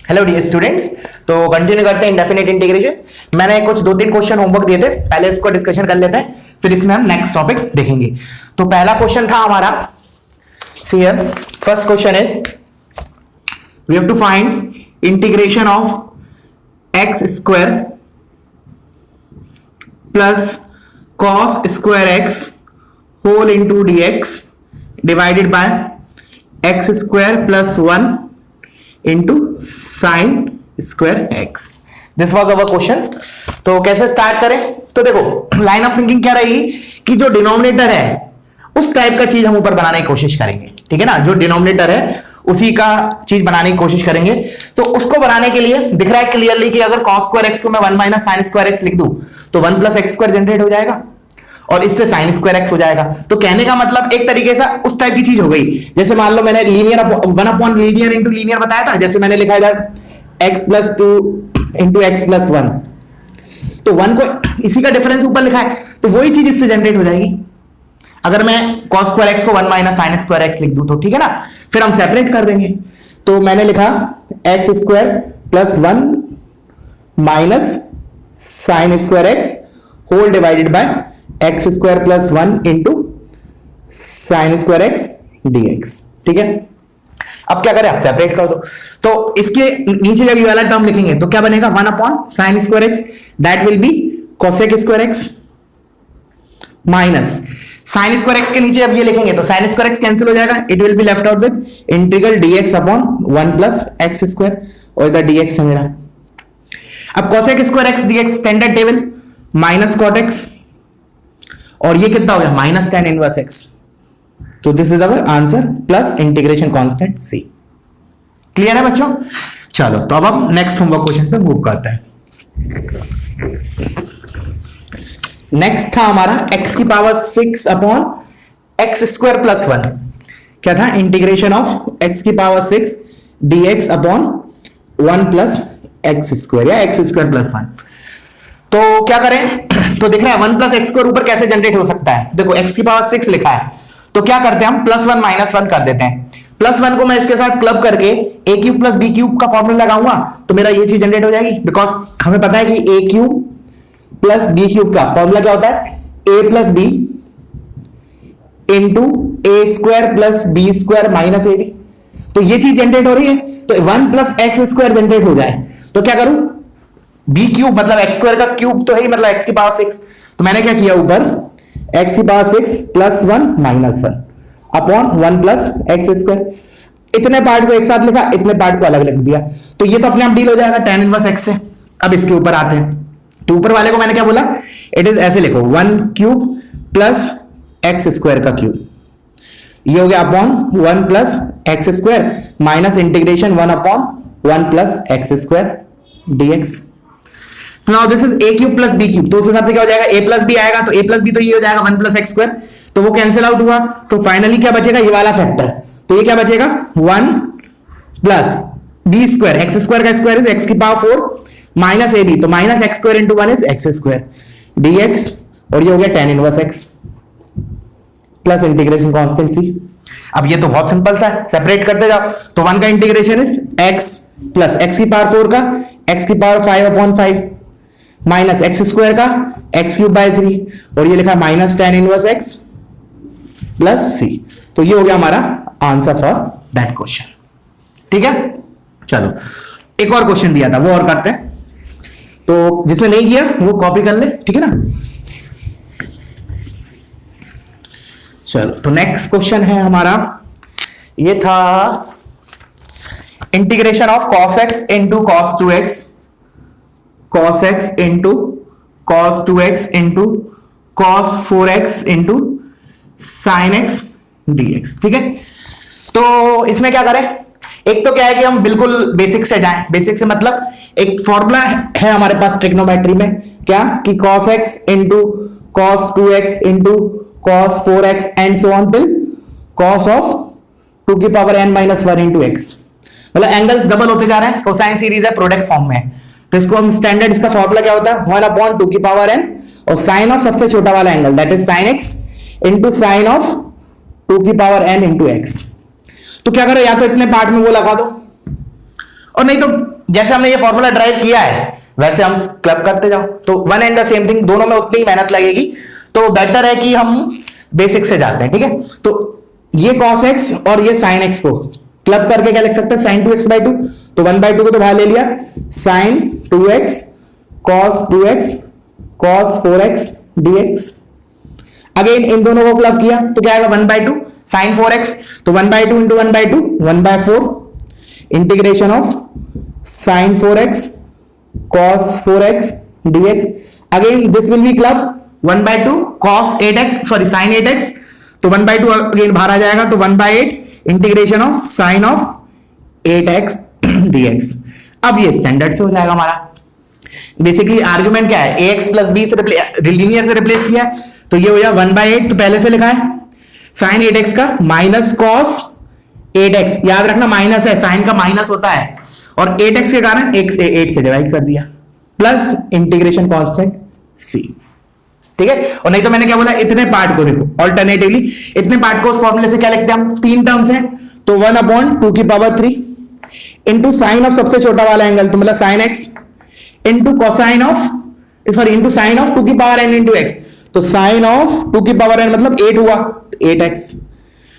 Hello dear students. तो continue करते हैं इंडेफिनिट इंटीग्रेशन। मैंने कुछ 2-3 क्वेश्चन होमवर्क दिए थे, पहले इसको डिस्कशन कर लेते हैं, फिर इसमें हम नेक्स्ट टॉपिक देखेंगे। तो पहला क्वेश्चन था हमारा, see here first question is we have to find integration of x square plus cos square x whole into D x divided by x square plus 1 into sine square x. This was our question. तो कैसे start करें? तो देखो line of thinking क्या रहेगी कि जो denominator है उस टाइप का चीज हम ऊपर बनाने की कोशिश करेंगे, ठीक है ना। जो डिनोमिनेटर है उसी का चीज बनाने की कोशिश करेंगे। तो उसको बनाने के लिए दिख रहा है क्लियरली कि अगर कॉस स्क्वायर एक्स को मैं 1 माइनस साइन स्क्वायर एक्स लिख दूं तो 1 प्लस एक्स स्क्वायर जनरेट हो जाएगा और इससे साइन स्क्वायर एक्स हो जाएगा। तो कहने का मतलब एक तरीके से उस टाइप की चीज हो गई। जैसे मान लो मैंने linear 1 upon linear into linear बताया था, जैसे मैंने लिखा इधर x plus 2 into x plus 1, तो 1 को इसी का डिफरेंस ऊपर लिखा है, तो वही चीज इससे जनरेट हो जाएगी। अगर मैं cos स्क्वायर एक्स को 1 माइनस साइन स्क्वायर एक्स लिख दूं तो ठीक है ना, फिर हम सेपरेट कर देंगे। तो मैंने लिखा x square plus 1 minus sine square x whole divided by x square plus 1 into sine square x dx, ठीक है। अब क्या करें, आप सेपरेट कर दो। तो इसके नीचे जब ये वाला टर्म लिखेंगे तो क्या बनेगा, 1 upon sine square x that will be cosec square x minus sine square x के नीचे अब ये लिखेंगे तो साइन स्क्वायर एक्स कैंसिल हो जाएगा, it will be left out with integral dx upon 1 plus x square और इधर डीएक्स है मेरा। अब cosec square x dx standard table minus cot x और ये कितना हो गया माइनस tan इनवर्स एक्स। तो this is our answer plus integration constant c. Clear है बच्चों? चलो तो अब हम नेक्स्ट होमवर्क क्वेश्चन पे मूव करते हैं। नेक्स्ट था हमारा x की power 6 upon x square plus 1। क्या था, इंटीग्रेशन ऑफ x की power 6 dx upon 1 plus x square या एक्स स्क्वायर प्लस 1। तो क्या करें, तो दिख रहा है 1 प्लस एक्स स्क्वायर ऊपर कैसे जनरेट हो सकता है। देखो x की पावर 6 लिखा है, तो क्या करते हैं हम प्लस 1 माइनस 1 कर देते हैं। प्लस 1 को मैं इसके साथ क्लब करके a cube plus b cube का फॉर्मूला लगाऊंगा तो मेरा ये चीज जनरेट हो जाएगी, बिकॉज हमें पता है कि a cube plus b cube का फॉर्मूला क्या होता है, a plus b into a square plus b square minus a b. तो ये चीज जनरेट हो रही है, तो 1 प्लस एक्स स्क्वायर जनरेट हो जाए तो क्या करूं, बी क्यूब मतलब एक्स स्क्वायर का क्यूब तो है ही, मतलब एक्स की पावर 6। तो मैंने क्या किया, ऊपर एक्स की power 6 plus 1 minus 1 upon 1 plus x square. इतने पार्ट को एक साथ लिखा, इतने पार्ट को अलग लिख दिया, तो ये तो अपने आप डील हो जाएगा tan इनवर्स एक्स से। अब इसके ऊपर आते हैं, तो ऊपर वाले को मैंने क्या बोला, इट इज ऐसे लिखो 1 क्यूब प्लस एक्स स्क्वायर का क्यूब, ये हो गया upon 1 plus x square minus integration 1 upon 1 plus x square dx। Now this is a cube plus b cube, तो उस हिसाब से क्या हो जाएगा, a प्लस b आएगा तो a प्लस b तो ये हो जाएगा 1 प्लस एक्स स्क्वायर, तो वो कैंसिल आउट हुआ। तो फाइनली क्या बचेगा, ये वाला फैक्टर, तो ये क्या बचेगा 1 plus b square, x square का स्क्वायर इज एक्स की पावर 4 माइनस ए बी, तो minus x square into 1 is x square dx और ये हो गया tan inverse X plus integration constant c। अब ये तो बहुत सिंपल सा है, सेपरेट करते जाओ। तो 1 का integration is x plus x की पावर 4 का x की power 5 upon 5 minus x square का एक्स क्यूब बाय 3 और ये लिखा minus tan inverse X plus C. तो ये हो गया हमारा आंसर फॉर दैट क्वेश्चन, ठीक है। चलो एक और क्वेश्चन दिया था वो और करते हैं, तो जिसने नहीं किया वो कॉपी कर ले, ठीक है ना। चलो तो नेक्स्ट क्वेश्चन है हमारा, ये था integration of cos x into cos 2x, cos x into cos 2x into cos 4x into sin x dx, ठीक है। तो इसमें क्या करें, एक तो क्या है कि हम बिल्कुल बेसिक से जाएं। बेसिक से मतलब एक फॉर्मूला है हमारे पास ट्रिग्नोमेट्री में, क्या कि cos x into cos 2x into cos 4x and so on till cos of 2 की power n minus 1 into x। मतलब एंगल्स डबल होते जा रहे हैं, कोसाइन सीरीज है, प्रोडक्ट फॉर्म में। तो इसको हम स्टैंडर्ड, इसका फॉर्मूला क्या होता है 1 अपॉन 2 की पावर n और साइन ऑफ सबसे छोटा वाला angle that is sine x into sine of 2 की पावर n इंटू x। तो क्या करो, या तो इतने पार्ट में वो लगा दो और नहीं तो जैसे हमने ये फॉर्मूला ड्राइव किया है वैसे हम क्लब करते जाओ, तो one and the same thing, दोनों में उतनी ही मेहनत लगेगी, तो बेटर है कि हम बेसिक से जाते हैं। ठीक है, तो ये cos x और ये sin x को क्लब करके क्या लिख सकते हैं, sin 2x by 2, तो 1 by 2 को तो बाहर ले लिया, sin 2x cos 2x cos 4x dx। Again in दोनों को क्लब किया तो क्या आएगा, 1 by 2 sin 4x, तो 1 by 2 into 1 by 2 1 by 4 integration of sin 4x cos 4x dx। Again this will be club 1 by 2 cos 8x sorry sin 8x, तो 1 by 2 again बाहर आ जाएगा, तो 1 by 8 integration of sin of 8x dx। अब ये standard से हो जाएगा हमारा। बेसिकली आर्गुमेंट क्या है, ax प्लस b से लीनियर से रिप्लेस किया है, तो ये हो जाएगा 1 by 8, तो पहले से लिखा है sin 8x का माइनस cos 8x, याद रखना माइनस है, साइन का माइनस होता है, और 8x के कारण x 8 से डिवाइड कर दिया, प्लस इंटीग्रेशन कांस्टेंट c। ठीक है, और नहीं तो मैंने क्या बोला, इतने पार्ट को देखो ऑल्टरनेटिवली, इतने पार्ट को उस फॉर्मूले से क्या लिखते हैं हम, 3 टर्म्स हैं, तो 1/2 इंटू साइन ऑफ सबसे छोटा वाला एंगल, तो मतलब sin x into cosine of sorry into sine of 2 की पावर n इंटू x, तो साइन ऑफ 2 की पावर n मतलब 8 हुआ, 8x,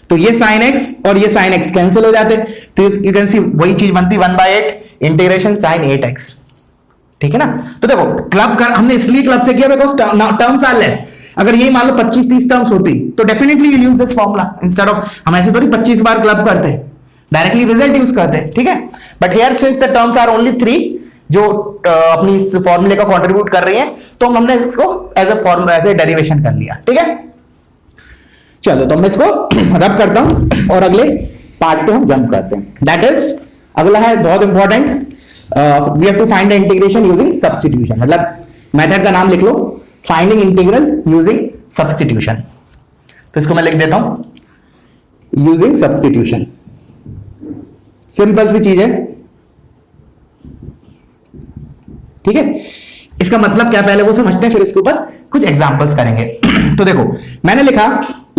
तो ये sin x और ये sin x कैंसिल हो जाते, तो यू कैन सी वही चीज बनती 1 by 8 इंटीग्रेशन sin 8x। ठीक है ना, तो देखो क्लब कर हमने इसलिए क्लब से किया बिकॉज टर्म्स आर लेस। अगर ये मान लो 25-30 टर्म्स होती तो definitely will use this formula instead of, हम ऐसे थोड़ी 25 बार क्लब करते, डायरेक्टली रिजल्ट यूज करते। ठीक है, but here since the terms are only 3 जो अपनी इस फॉर्मूले का कंट्रीब्यूट कर रही है, तो हमने इसको as a formula as a derivation कर लिया। ठीक है, चलो तो मैं इसको रब करता हूं और अगले पार्ट पे हम जंप करते हैं। दैट इज अगला है बहुत important, we have to find the integration using substitution, मतलब मेथड का नाम लिख लो, फाइंडिंग इंटीग्रल यूजिंग सब्स्टिट्यूशन। तो इसको मैं लिख देता हूं यूजिंग सब्स्टिट्यूशन, सिंपल सी चीज है। ठीक है, इसका मतलब क्या पहले वो समझते हैं, फिर इसके ऊपर कुछ एग्जांपल्स करेंगे। तो देखो मैंने लिखा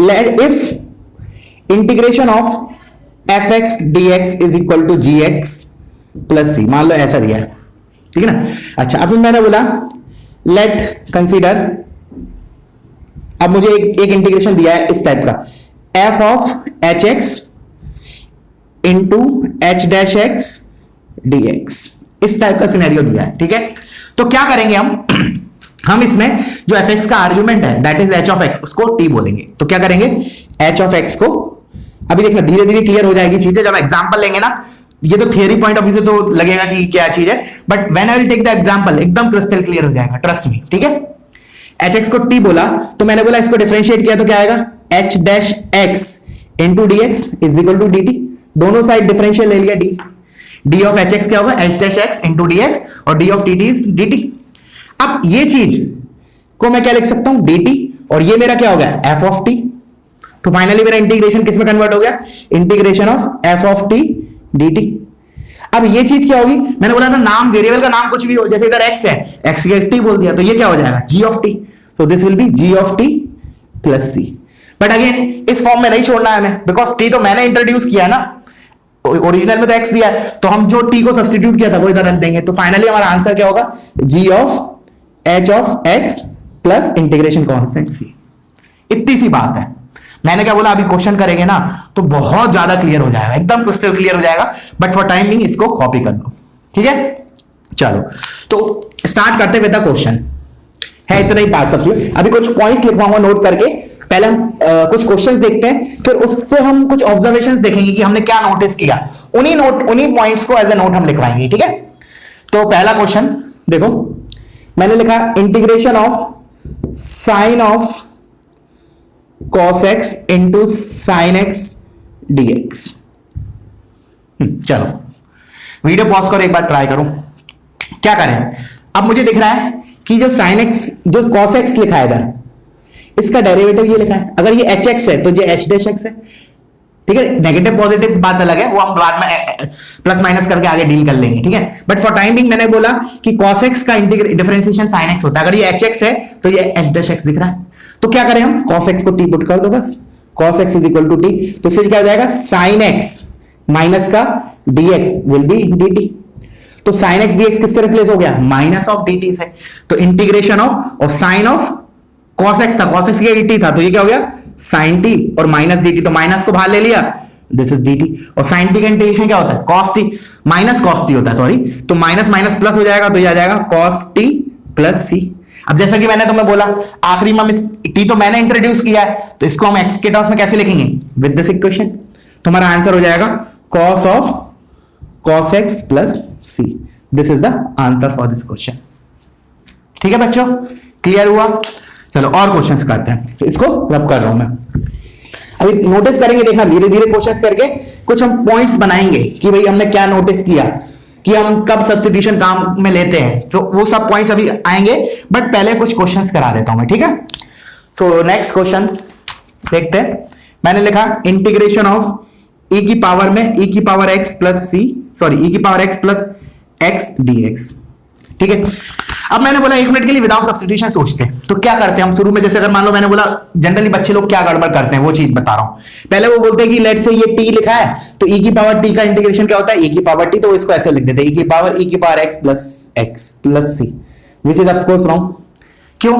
let if integration of F X D X is equal to G X plus C, मान लो ऐसा दिया है। ठीक है ना, अच्छा अब मैंने बोला लेट कंसीडर, अब मुझे एक इंटीग्रेशन दिया है इस टाइप का, F of H x into H dash x D x, इस टाइप का सिनेरियो दिया है। ठीक है, तो क्या करेंगे हम इसमें जो एफ एक्स का आर्ग्यूमेंट है that is H of x, उसको टी बोलेंगे। तो क्या करेंगे, एच ऑफ एक्स को, अभी देखना धीरे धीरे क्लियर हो जाएगी चीजें, जब एग्जांपल लेंगे ना, ये तो थियरी पॉइंट ऑफ व्यू से तो लगेगा कि क्या चीज है, but when I will take the example एकदम क्रिस्टल क्लियर हो जाएगा, ट्रस्ट मी। ठीक है, एच एक्स को टी बोला, तो मैंने बोला इसको डिफरेंशिएट किया तो क्या आएगा, H dash X into D X is equal to D T, दोनों साइड डिफरेंशियल ले लिया, D D of H X क्या होगा, H dash X into D X, और D of T T is D T. अब ये चीज को मैं क्या लिख सकता हूं, डी टी, और ये मेरा क्या हो गया, एफ ऑफ टी। तो फाइनली मेरा इंटीग्रेशन किस में कन्वर्ट हो गया, integration of F of T d T. अब ये चीज क्या होगी, मैंने बोला था नाम वेरिएबल का नाम कुछ भी हो, जैसे इधर एक्स है, एक्स के टी बोल दिया, तो ये क्या हो जाएगा, जी ऑफ टी, तो this will be g of t plus c. But again इस फॉर्म में नहीं छोड़ना है हमें, बिकॉज टी तो मैंने इंट्रोड्यूस किया है ना, ओरिजिनल में तो एक्स दिया है, तो हम जो टी को सब्स्टिट्यूट किया था वो इधर रख देंगे, तो फाइनली हमारा आंसर क्या होगा, G of H of x plus integration constant C. इतनी सी बात है। मैंने क्या बोला, अभी क्वेश्चन करेंगे ना तो बहुत ज्यादा क्लियर हो जाएगा, एकदम क्रिस्टल क्लियर हो जाएगा, बट फॉर टाइमिंग इसको कॉपी कर लो। ठीक है, चलो तो स्टार्ट करते विद द क्वेश्चन, है इतना ही पार्ट सबसे। अभी कुछ पॉइंट्स लिखवाऊंगा नोट करके, पहले हम कुछ क्वेश्चंस देखते हैं, फिर उससे हम कुछ ऑब्जर्वेशंस देखेंगे कि हमने क्या नोटिस किया, उन्हीं पॉइंट्स को एज ए नोट हम लिखवाएंगे। ठीक है, तो पहला क्वेश्चन देखो, मैंने लिखा integration of sine of cos x into sine x dx। चलो वीडियो पॉज करो, एक बार ट्राई करो क्या करें। अब मुझे दिख रहा है कि जो sin x जो cos x लिखा है इधर, इसका डेरिवेटिव ये लिखा है, अगर ये एच एक्स है तो ये एच डैश एक्स है। ठीक है, नेगेटिव पॉजिटिव बात अलग है, वो हम बाद में प्लस माइनस करके आगे डील कर लेंगे। ठीक है, बट फॉर टाइम बिंग मैंने बोला कि cos x का डिफरेंशिएशन sin x होता है, अगर ये एच एक्स है तो ये एच डैश एक्स दिख रहा है, तो क्या करें हम, cos x को t पुट कर दो बस, cos x is equal to t, तो इससे क्या हो जाएगा, sin x माइनस का dx विल बी dt। तो साइन एक्स डीएक्स किससे रिप्लेस हो गया, माइनस ऑफ dt से। तो इंटीग्रेशन ऑफ और साइन ऑफ cos x था, cos x की dt था, तो ये क्या हो गया sin t और माइनस dt, तो माइनस को बाहर ले लिया, दिस इज dt। और sin t का इंटीग्रेशन क्या होता है, cos t minus cos t होता है, सॉरी, तो माइनस माइनस प्लस हो जाएगा, तो ये आ जाएगा cos t प्लस c। अब जैसा कि मैंने तुम्हें बोला आखिरी में t तो मैंने इंट्रोड्यूस किया है, तो इसको हम x के टर्म्स में कैसे लिखेंगे, विद दिस इक्वेशन। तो हमारा आंसर हो जाएगा cos of cos x plus c। This is the answer for this question. ठीक है बच्चों, क्लियर हुआ? चलो और क्वेश्चंस करते हैं, तो इसको रब कर रहा हूं मैं। अभी नोटिस करेंगे, देखना धीरे धीरे क्वेश्चंस करके कुछ हम पॉइंट्स बनाएंगे कि भाई हमने क्या नोटिस किया, कि हम कब सब्स्टिट्यूशन काम में लेते हैं, तो वो सब पॉइंट्स अभी आएंगे, बट पहले कुछ क्वेश्चंस करा देता हूं मैं, ठीक है। तो नेक्स्ट क्वेश्चन देखते हैं। मैंने लिखा इंटीग्रेशन ऑफ e की पावर में e की power x plus c, sorry e की power x plus x dx, ठीक है। अब मैंने बोला 1 मिनट के लिए विदाउट सब्स्टिट्यूशन सोचते हैं, तो क्या करते हैं हम शुरू में, जैसे अगर मान लो मैंने बोला जनरली बच्चे लोग क्या गड़बड़ करते हैं वो चीज बता रहा हूं। पहले वो बोलते हैं कि लेट से ये t लिखा है, तो e की पावर t का इंटीग्रेशन क्या होता है, e की पावर t, तो इसको ऐसे लिख देते हैं e की power x plus c, which is of course wrong. क्यों?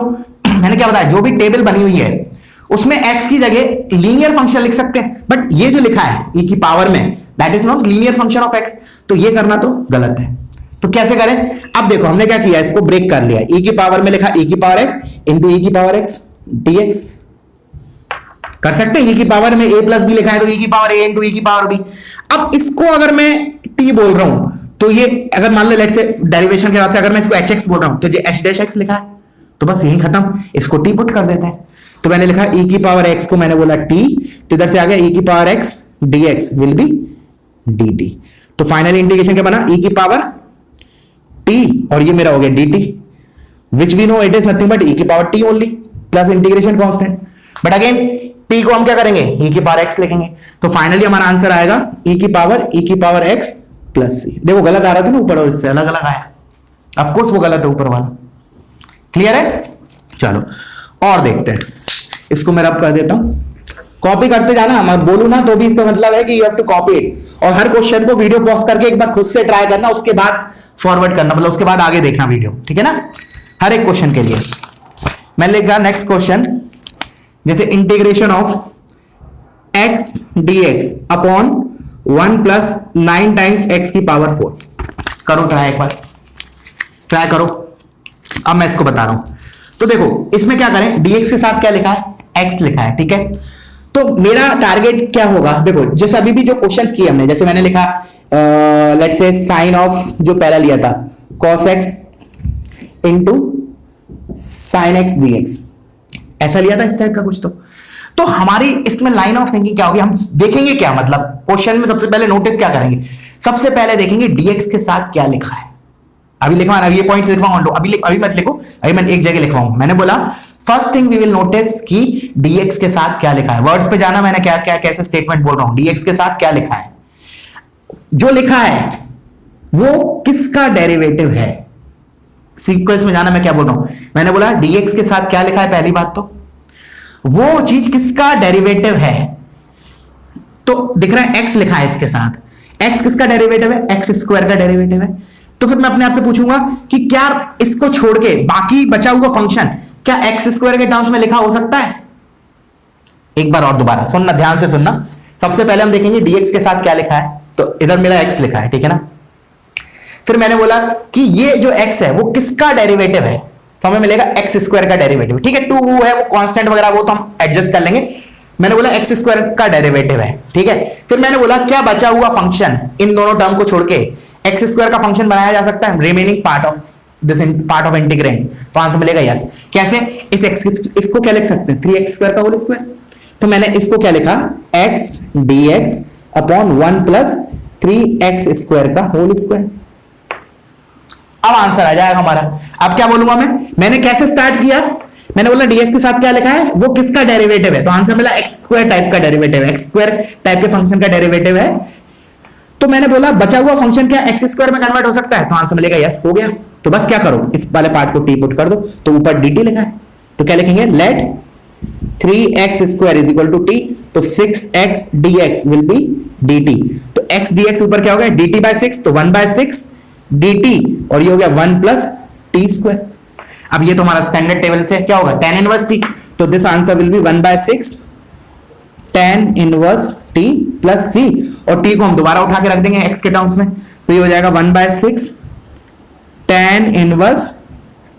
मैंने क्या बताया, जो भी टेबल बनी हुई है उसमें x की जगह लीनियर फंक्शन लिख सकते हैं, बट ये जो लिखा है e की पावर में, that is not linear function of x, तो ये करना तो गलत है। तो कैसे करें? अब देखो हमने क्या किया, इसको ब्रेक कर लिया, e की पावर में लिखा e की पावर x इंटू e की पावर x dx। कर सकते हैं, e की पावर में a प्लस b लिखा है, तो e की पावर a इंटू e की पावर b। अब इसको अगर मैं t बोल रहा हूं, तो ये अगर मान लो लेट से डेरिवेशन के बाद से अगर मैं इसको hx बोल रहा हूं, तो जो h डैश x लिखा है, तो बस यही खत्म, इसको t पुट कर देते हैं। तो मैंने लिखा e की पावर x को मैंने बोला t, तो इधर से आ गया e की power x dx will be dt। तो फाइनल इंटीग्रेशन क्या बना, e की पावर t और ये मेरा हो गया dt, which we know it is nothing but e की power t only plus integration constant. But again t को हम क्या करेंगे, e की पावर x लिखेंगे, तो फाइनली हमारा आंसर आएगा e की पावर x प्लस c। देखो गलत आ रहा था ना ऊपर, और इससे अलग अलग आया, ऑफ कोर्स वो गलत है ऊपर वाला। क्लियर है? चलो और देखते हैं, इसको मैं रब कर देता हूं, कॉपी करते जाना, मैं बोलूं ना तो भी इसका मतलब है कि you have to copy it, और हर क्वेश्चन को वीडियो पॉज करके एक बार खुद से ट्राई करना, उसके बाद फॉरवर्ड करना, मतलब उसके बाद आगे देखना वीडियो, ठीक है ना, हर एक क्वेश्चन के लिए। मैं लिखा नेक्स्ट क्वेश्चन, जैसे integration of x dx upon 1 plus 9 times x की पावर 4। करो ट्राई, एक बार ट्राई करो। अब मैं इसको बता रहा हूं, तो देखो इसमें क्या करें, dx के साथ क्या लिखा है, x लिखा है, ठीक है। तो मेरा टारगेट क्या होगा, देखो जैसे अभी भी जो क्वेश्चंस किए हमने, जैसे मैंने लिखा लेट्स से साइन ऑफ जो पहला लिया था cos x into sine x dx, ऐसा लिया था इस टाइप का कुछ। तो हमारी इसमें लाइन ऑफ थिंकिंग क्या होगी, हम देखेंगे क्या, मतलब क्वेश्चन में सबसे पहले नोटिस क्या करेंगे, सबसे पहले देखेंगे dx के साथ क्या लिखा है। अभी लिखवाना, अभी ये पॉइंट लिखवाऊंगा, अभी मत लिखो, अभी मैं एक जगह लिखवाऊंगा। मैंने बोला first thing we will notice कि dx के साथ क्या लिखा है, वर्ड्स पे जाना, मैंने क्या क्या कैसे स्टेटमेंट बोल रहा हूं, dx के साथ क्या लिखा है, जो लिखा है वो किसका डेरिवेटिव है, सीक्वेंस में जाना, मैं क्या बोल रहा हूं, मैंने बोला dx के साथ क्या लिखा है, पहली बात तो वो चीज किसका डेरिवेटिव है, तो दिख रहा है x लिखा है इसके साथ, x किसका डेरिवेटिव है, x स्क्वायर का डेरिवेटिव है। तो फिर मैं अपने आप से पूछूंगा कि क्या इसको छोड़ के बाकी बचा हुआ फंक्शन क्या x स्क्वायर के टर्म्स में लिखा हो सकता है। एक बार और दोबारा सुनना, ध्यान से सुनना। सबसे पहले हम देखेंगे dx के साथ क्या लिखा है, तो इधर मेरा x लिखा है, ठीक है ना। फिर मैंने बोला कि ये जो x है वो किसका डेरिवेटिव है, तो हमें मिलेगा x स्क्वायर का डेरिवेटिव, ठीक है। टू वो है, वो कांस्टेंट वगैरह वो तो हम एडजस्ट कर लेंगे। मैंने बोला x स्क्वायर का डेरिवेटिव है, ठीक है। फिर मैंने बोला क्या बचा हुआ फंक्शन, इन दोनों टर्म को छोड़ के x स्क्वायर का फंक्शन बनाया जा सकता है, remaining part of this part of integrand, तो आंसर मिलेगा यस। कैसे, इस x इसको क्या लिख सकते हैं, 3x स्क्वायर का होल स्क्वायर। तो मैंने इसको क्या लिखा, x dx upon 1 plus 3x square का होल स्क्वायर। अब आंसर आ जाएगा हमारा। अब क्या बोलूंगा मैंने कैसे स्टार्ट किया, मैंने बोला dx के साथ क्या लिखा है, वो किसका डेरिवेटिव है, तो आंसर मिला x स्क्वायर टाइप का डेरिवेटिव है, x स्क्वायर टाइप के फंक्शन का डेरिवेटिव है। तो मैंने बोला बचा हुआ फंक्शन क्या x स्क्वायर में कन्वर्ट हो सकता है, तो आंसर मिलेगा यस, हो गया। तो बस क्या करो, इस वाले पार्ट को t पुट कर दो, तो ऊपर dt लिखा है, तो क्या लिखेंगे, let 3x square is equal to t, तो 6x dx will be dt। तो x dx ऊपर क्या हो गया, dt by 6, तो 1/6 dt और ये हो गया 1 प्लस टी स्क्वायर। अब ये तो हमारा स्टैंडर्ड टेबल से क्या होगा, tan इनवर्स टी, तो this answer will be 1/6 tan inverse T plus C, और टी को हम दोबारा उठा के रख देंगे x के टर्म्स में, तो ये हो जाएगा 1/6 tan inverse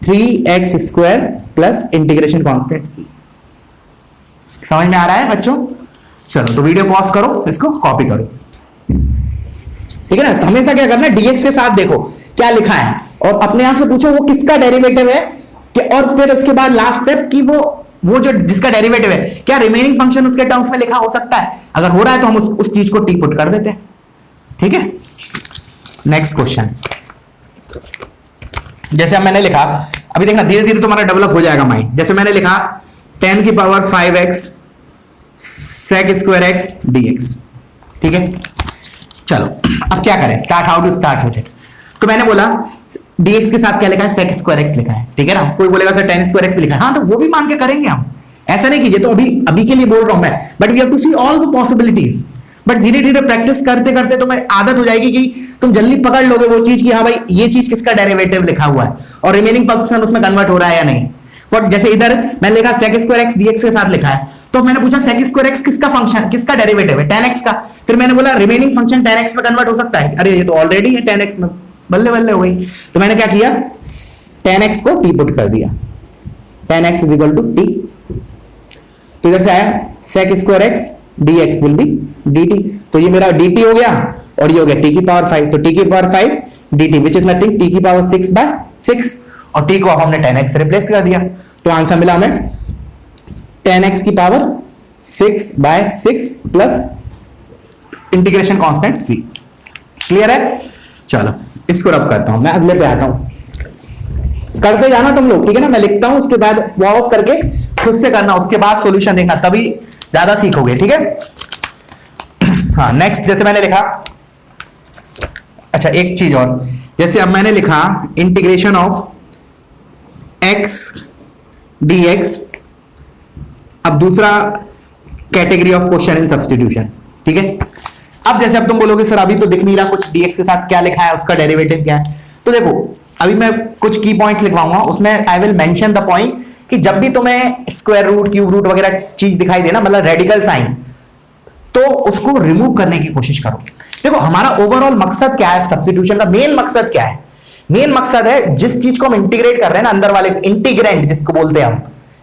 3x square plus integration constant c। समझ में आ रहा है बच्चों? चलो तो वीडियो पॉज करो, इसको कॉपी करो, ठीक है ना। हमेशा क्या करना है, dx के साथ देखो क्या लिखा है और अपने आप से पूछो वो किसका डेरिवेटिव है कि, और फिर उसके बाद लास्ट स्टेप कि वो जो जिसका डेरिवेटिव है क्या रिमेनिंग फंक्शन उसके टर्म्स में लिखा हो सकता है। अगर हो रहा है तो हम उस चीज को टी पुट कर देते हैं, ठीक है। नेक्स्ट क्वेश्चन, जैसे अब मैंने लिखा, अभी देखना धीरे धीरे तुम्हारा डेवलप हो जाएगा माइंड। जैसे मैंने लिखा 10 की power 5x sec square x dx, ठीक है। चलो अब क्या करें, start, how to start with it. तो मैंने बोला dx के साथ क्या लिखा है, sec स्क्वायर x लिखा है, ठीक है ना। कोई बोलेगा सर tan स्क्वायर x भी लिखा है, हाँ तो वो भी मान के करेंगे हम, ऐसा नहीं कीजिए। तो अभी के लिए बोल रहा हूं मैं, but we have to see all the possibilities. But धीरे धीरे प्रैक्टिस करते करते तुम्हें आदत हो जाएगी कि तुम जल्दी पकड़ लोगे वो चीज कि हाँ भाई ये चीज किसका डेरिवेटिव लिखा हुआ है और रिमेनिंग फंक्शन उसमें कन्वर्ट हो रहा है या नहीं। बट जैसे इधर मैंने लिखा sec स्क्वायर x dx के साथ लिखा है, तो मैंने पूछा sec स्क्वायर x किसका फंक्शन, किसका डेरिवेटिव है, tan x का। फिर मैंने बोला रिमेनिंग फंक्शन tan x में कन्वर्ट हो सकता है, अरे ये तो ऑलरेडी है tan x में, बल्ले बल्ले हो गई। तो मैंने क्या किया, tan x को t पुट कर दिया, tan x is equal to t। तो इधर से आया sec square x dx will be dt, तो ये मेरा dt हो गया और ये हो गया t की पावर 5, तो t की power 5 dt which is nothing t की पावर 6/6, और t को अब हमने tan x से रिप्लेस कर दिया, तो आंसर मिला हमें tan x की power 6/6 plus integration constant c। Clear है? चलो इसको रब करता हूं, मैं अगले पे आता हूं, करते जाना तुम लोग, ठीक है ना। मैं लिखता हूं, उसके बाद पॉज करके खुद से करना, उसके बाद सॉल्यूशन देखना, तभी ज्यादा सीखोगे, ठीक है। हाँ नेक्स्ट, जैसे मैंने लिखा, अच्छा एक चीज और, जैसे अब मैंने लिखा इंटीग्रेशन ऑफ x dx, अब दूसरा category of question in substitution, ठीक है। अब जैसे अब तुम बोलोगे सर अभी तो दिख नहीं रहा कुछ dx के साथ क्या लिखा है, उसका डेरिवेटिव क्या है। तो देखो अभी मैं कुछ की पॉइंट्स लिखवाऊंगा, उसमें I will mention the point कि जब भी तुम्हें स्क्वायर रूट, क्यूब रूट वगैरह चीज दिखाई देना, मतलब रेडिकल साइन, तो उसको रिमूव करने की कोशिश करो। देखो हमारा ओवरऑल मकसद क्या है, सब्स्टिट्यूशन का मेन मकसद क्या है, मेन मकसद है जिस चीज को हम इंटीग्रेट कर रहे हैं ना, अंदर वाले इंटीग्रेंट जिसको बोलते हैं हम,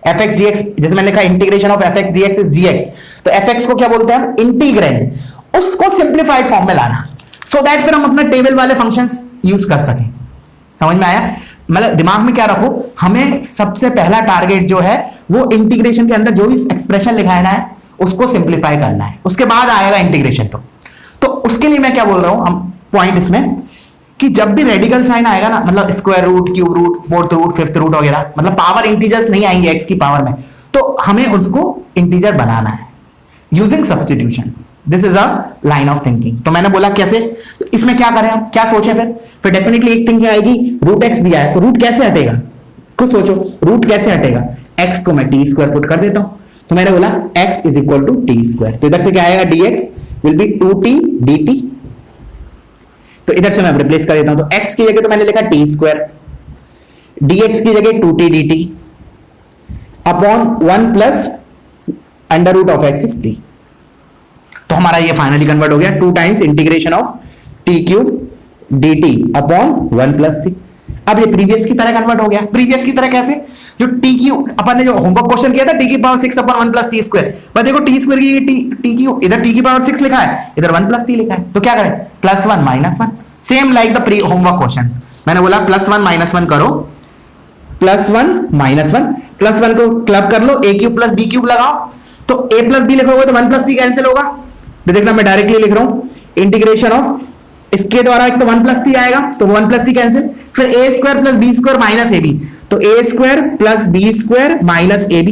fx dx, जैसे मैंने लिखा integration of fx dx is gx, तो fx को क्या बोलते हैं हम, इंटीग्रेंट, उसको सिंप्लीफाइड फॉर्म में लाना, सो दैट फिर हम अपना टेबल वाले फंक्शंस यूज कर सकें। समझ में आया? मतलब दिमाग में क्या रखो, हमें सबसे पहला टारगेट जो है वो इंटीग्रेशन के अंदर जो भी एक्सप्रेशन लिखाना है उसको सिंप्लीफाई करना है, उसके बाद आएगा इंटीग्रेशन। तो उसके लिए मैं क्या बोल रहा हूं, हम पॉइंट इसमें कि जब भी रेडिकल साइन आएगा ना, मतलब square root, cube root, fourth root, fifth root वगैरह, मतलब पावर इंटीजर्स नहीं आएंगे x की पावर में, तो हमें उसको इंटीजर बनाना है using substitution. This is a line of thinking. तो मैंने बोला कैसे, तो इसमें क्या करें हम, क्या सोचें फिर डेफिनेटली एक थिंकिंग आएगी, रूट x दिया है तो रूट कैसे हटेगा, कुछ सोचो, रूट कैसे हटेगा, x को मैं टी स्क्वायर पुट कर देता हूं, तो मैंने बोला x is equal to t square, तो इधर से क्या आएगा, dx will B 2t dt, तो इधर से मैं रिप्लेस कर देता हूं, तो x की जगह तो मैंने लिखा टी स्क्वायर, dx की जगह 2t dt upon 1 plus under root of x is t। तो हमारा ये फाइनली कन्वर्ट हो गया 2 times integration of t cube dt upon 1 plus t। अब ये प्रीवियस की तरह कन्वर्ट हो गया। प्रीवियस की तरह कैसे, जो t क्यूब अपन ने जो होमवर्क क्वेश्चन किया था t की power 6 upon 1 plus t square, बस देखो t स्क्वायर की t क्यूब, इधर t की पावर 6 लिखा है, इधर 1 प्लस t लिखा है, तो क्या करें, +1 -1, same like the pre homework question. मैंने बोला +1 -1 करो, +1 -1, +1 को क्लब कर लो, a cube plus b cube लगाओ, तो a प्लस b लिखोगे तो 1 प्लस t कैंसिल होगा। देखना मैं डायरेक्टली लिख रहा हूं इंटीग्रेशन ऑफ, इसके द्वारा एक तो 1 प्लस t आएगा, तो 1 प्लस t कैंसिल, फिर a square plus b square minus ab, तो a square plus b square minus ab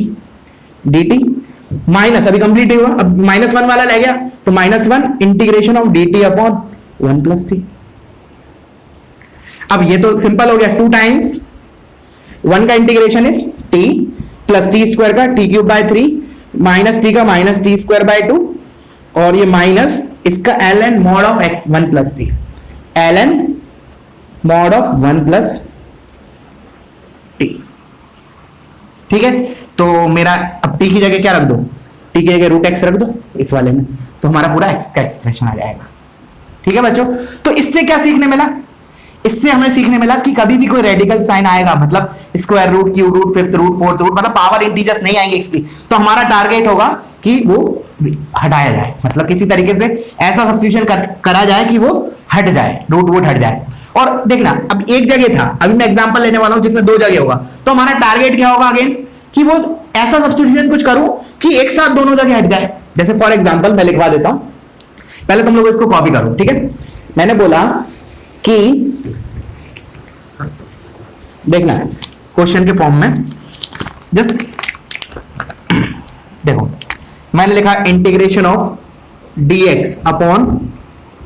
dt, minus अभी कंप्लीट हुआ, अब -1 वाला ले गया, तो -1 integration of dt upon 1 plus t। अब ये तो सिंपल हो गया, 2 टाइम्स 1 का integration is t plus t square का t cube by 3 minus t का माइनस t स्क्वायर बाय 2, और ये माइनस इसका ln mod of x 1 plus t, ln mod of 1 plus T. ठीक है, तो मेरा अब टी की जगह क्या रख दो, टी की जगह रूट एक्स रख दो इस वाले में, तो हमारा पूरा एक्स का एक्सप्रेशन आ जाएगा। ठीक है बच्चों, तो इससे क्या सीखने मिला, इससे हमें सीखने मिला कि कभी भी कोई रेडिकल साइन आएगा, मतलब square root, cube root, fifth root, fourth root, मतलब पावर इंटीजर्स नहीं आएंगे इसकी, तो हमारा टारगेट होगा कि वो हटाया जाए, मतलब किसी तरीके से ऐसा सब्स्टिट्यूशन करा जाए कि वो हट जाए, रूट वोट हट जाए। और देखना, अब एक जगह था, अभी मैं एग्जांपल लेने वाला हूं जिसमें दो जगह होगा, तो हमारा टारगेट क्या होगा अगेन, कि वो ऐसा सब्स्टिट्यूशन कुछ करूं कि एक साथ दोनों जगह हट जाए। जैसे फॉर एग्जांपल मैं लिखवा देता हूं, पहले तुम लोग इसको कॉपी करो। ठीक है, मैंने बोला कि देखना क्वेश्चन के फॉर्म में, जस्ट देखो मैंने लिखा integration of dx upon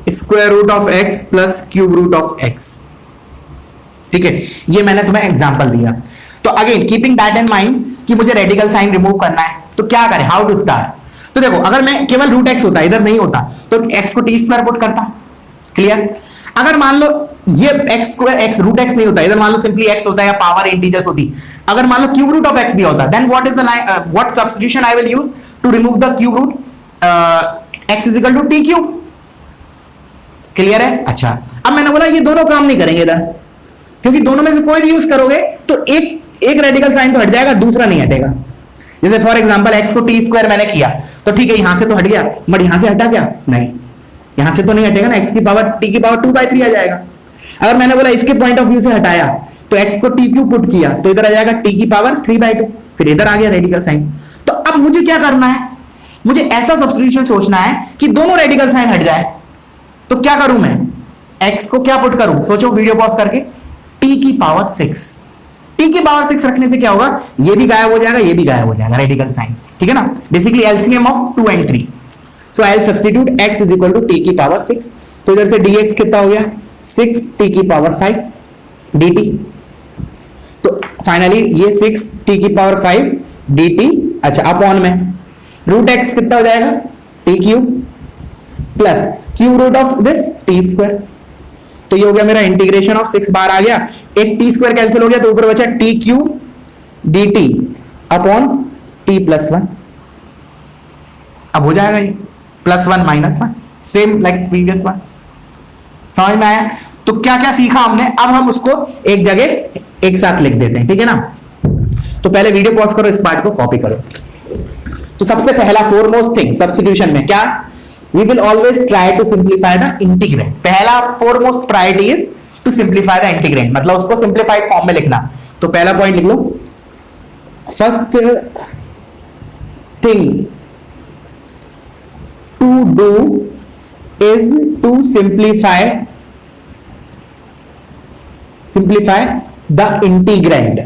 square root of x plus cube root of x। ठीक है, ये मैंने तुम्हें एग्जांपल दिया। तो again keeping that in mind कि मुझे रेडिकल साइन रिमूव करना है, तो क्या करें, हाउ टू स्टार्ट। तो देखो, अगर मैं केवल रूट एक्स होता, इधर नहीं होता, तो x को टी स्क्वायर पुट करता। क्लियर। अगर मान लो ये x square, x root x नहीं होता, इधर मान लो सिंपली एक्स होता है या पावर इंटीजर्स होती, अगर मान लो क्यूब रूट ऑफ एक्स दिया होता, then what is the what substitution I will use to remove the cube root, x is equal to t cube. Clear है। अच्छा, अब मैंने बोला ये दोनों काम नहीं करेंगे इधर, क्योंकि दोनों में से कोई भी यूज करोगे तो एक रेडिकल साइन तो हट जाएगा, दूसरा नहीं हटेगा। जैसे फॉर एग्जांपल एक्स को टी स्क्वायर मैंने किया, तो ठीक है यहां से तो हट गया, बट यहां से हटा क्या, नहीं, यहां से तो नहीं हटेगा ना, एक्स की पावर टी की पावर 2/3 आ जाएगा। अगर मैंने बोला इसके पॉइंट ऑफ व्यू से हटाया, तो एक्स को टी क्यूब पुट किया, तो इधर आ जाएगा टी की पावर 3/2, फिर इधर आ गया रेडिकल साइन। तो अब मुझे क्या करना है, मुझे ऐसा सब्स्टिट्यूशन सोचना है कि दोनों रेडिकल साइन हट जाए। तो क्या करूं मैं, x को क्या पुट करूं, सोचो वीडियो पॉज करके, t की पावर 6। t की पावर 6 रखने से क्या होगा, ये भी गायब हो जाएगा, ये भी गायब हो जाएगा, रेडिकल साइन। ठीक है ना, basically LCM of 2 and 3। So I will substitute x is equal to t की पावर 6, तो इधर से dx कितना हो गया, 6 t की पावर 5 dt। तो फाइनली ये 6 t की पावर 5 dt, अच्छा अपॉन में रूट x कितना हो जाएगा, t cube plus cube root of this t square. तो ये हो गया मेरा इंटीग्रेशन ऑफ 6 बार आ गया, एक टी स्क्वायर कैंसिल हो गया, तो ऊपर बचा T cube D T upon T plus 1। अब हो जाएगा ये +1 -1, सेम लाइक प्रीवियस वन। समझ में आया। तो क्या क्या सीखा हमने, अब हम उसको एक जगह एक साथ लिख देते हैं। ठीक है ना, तो पहले वीडियो पॉज करो, इस पार्ट को कॉपी करो। तो सबसे पहला फोरमोस्ट थिंग सब्स्टिट्यूशन में क्या, we will always try to simplify the integrand। पहला foremost priority is to simplify the integrand, मतलब उसको simplified form में लिखना। तो पहला पॉइंट लिख लो, first thing to do is to simplify the integrand।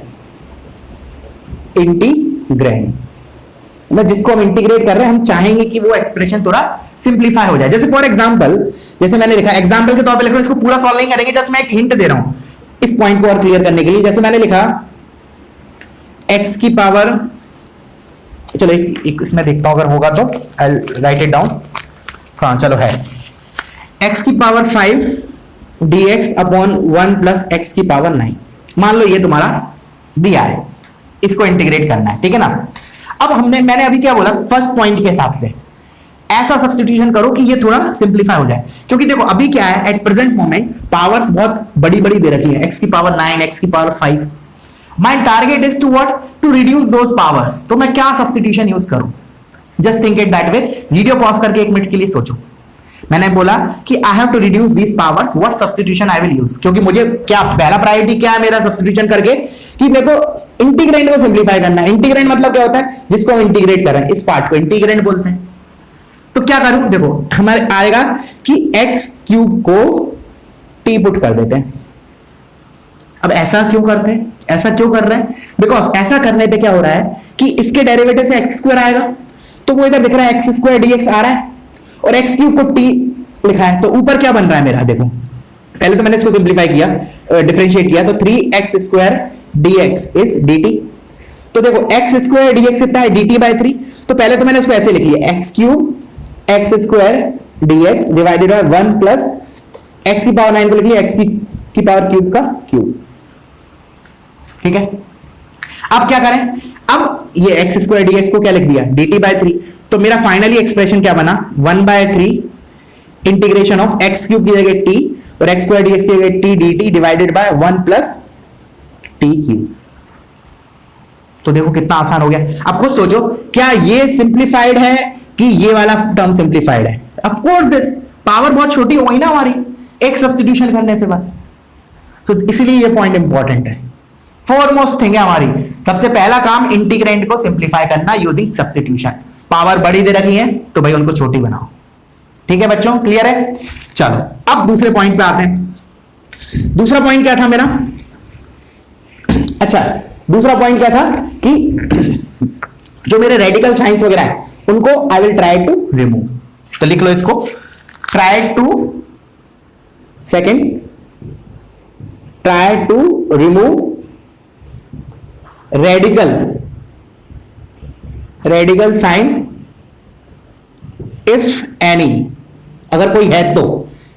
मतलब जिसको हम इंटीग्रेट कर रहे हैं, हम चाहेंगे कि वो एक्सप्रेशन थोड़ा सिंप्लीफाई हो जाए। जैसे फॉर एग्जांपल, जैसे मैंने लिखा, एग्जांपल के तौर पे लिख रहा हूं, इसको पूरा सॉल्व नहीं करेंगे, जस्ट मैं एक हिंट दे रहा हूं इस पॉइंट को और क्लियर करने के लिए। जैसे मैंने लिखा x की पावर, चलो एक इसमें देखता हूं अगर होगा तो, I will write it down. हाँ चलो है, x की power 5 dx upon 1 plus x की पावर 9। मान लो ये तुम्हारा दिया है, इसको इंटीग्रेट करना है। ठीक है ना। अब मैंने अभी क्या बोला, फर्स्ट पॉइंट के हिसाब से ऐसा सब्स्टिट्यूशन करो कि ये थोड़ा सिंप्लीफाई हो जाए। क्योंकि देखो अभी क्या है, एट प्रेजेंट मोमेंट पावर्स बहुत बड़ी बड़ी दे रखी है, x की पावर 9, x की power 5। My target is to what, to reduce those powers. तो मैं क्या सब्स्टिट्यूशन यूज करूं, just think it that way. Video pause करके 1 मिनट के लिए सोचो। मैंने बोला कि I have to reduce these powers, what substitution I will use. क्योंकि मुझे क्या पहला प्रायोरिटी क्या है मेरा सब्स्टिट्यूशन करके, कि मेरे को इंटीग्रेंड को सिंप्लीफाई करना है। इंटीग्रेंड मतलब क्या होता है, जिसको हम इंटीग्रेट कर रहे हैं, इस पार्ट को इंटीग्रेंड बोलते हैं। तो क्या करूं, देखो हमारे आएगा कि x क्यूब को t पुट कर देते हैं। अब ऐसा क्यों करते हैं, ऐसा क्यों कर रहे हैं, बिकॉज ऐसा करने पे क्या हो रहा है कि इसके डेरिवेटिव से x स्क्वायर आएगा, तो वो इधर दिख रहा है x स्क्वायर dx आ रहा है, और x क्यूब को t लिखा है, तो ऊपर क्या बन रहा है मेरा, देखो पहले तो मैंने इसको सिंप्लीफाई किया, डिफरेंशिएट किया, तो 3x square dx is dt। तो देखो x स्क्वायर dx कितना है, dt/3। तो पहले तो मैंने इसको ऐसे लिख लिया, x cube x square dx divided by 1 plus x की पावर 9 को लिख लिया x की की पावर क्यूब का क्यूब। ठीक है, अब क्या करें, अब ये एक्स स्क्वायर डी एक्स को क्या लिख दिया, डी टी बाय 3। तो मेरा फाइनली एक्सप्रेशन क्या बना, 1/3 इंटीग्रेशन ऑफ एक्स क्यूब की जगह टी और एक्स स्क्वायर डी एक्स की जगह T d T divided by 1 plus T cube. तो देखो कितना आसान हो गया। अब खुद सोचो, क्या ये सिंप्लीफाइड है कि ये वाला टर्म सिंप्लीफाइड है? ऑफ कोर्स दिस, पावर बहुत छोटी हो गई ना हमारी एक सब्स्टिट्यूशन करने से बस। तो इसीलिए ये पॉइंट इंपॉर्टेंट है, फोरमोस्ट थिंग है हमारी। सबसे पहला काम इंटीग्रेंट को सिंप्लीफाई करना यूजिंग सब्स्टिट्यूशन। पावर बड़ी दे रखी है तो भाई उनको छोटी बनाओ। ठीक है बच्चों, क्लियर है? चलो अब दूसरे पॉइंट पे आते हैं। दूसरा पॉइंट क्या था मेरा? अच्छा, दूसरा पॉइंट क्या था कि जो मेरे रेडिकल साइंस वगैरह है उनको I will try to remove. तो लिख लो इसको, try to, second, try to remove radical sign if any, अगर कोई है तो,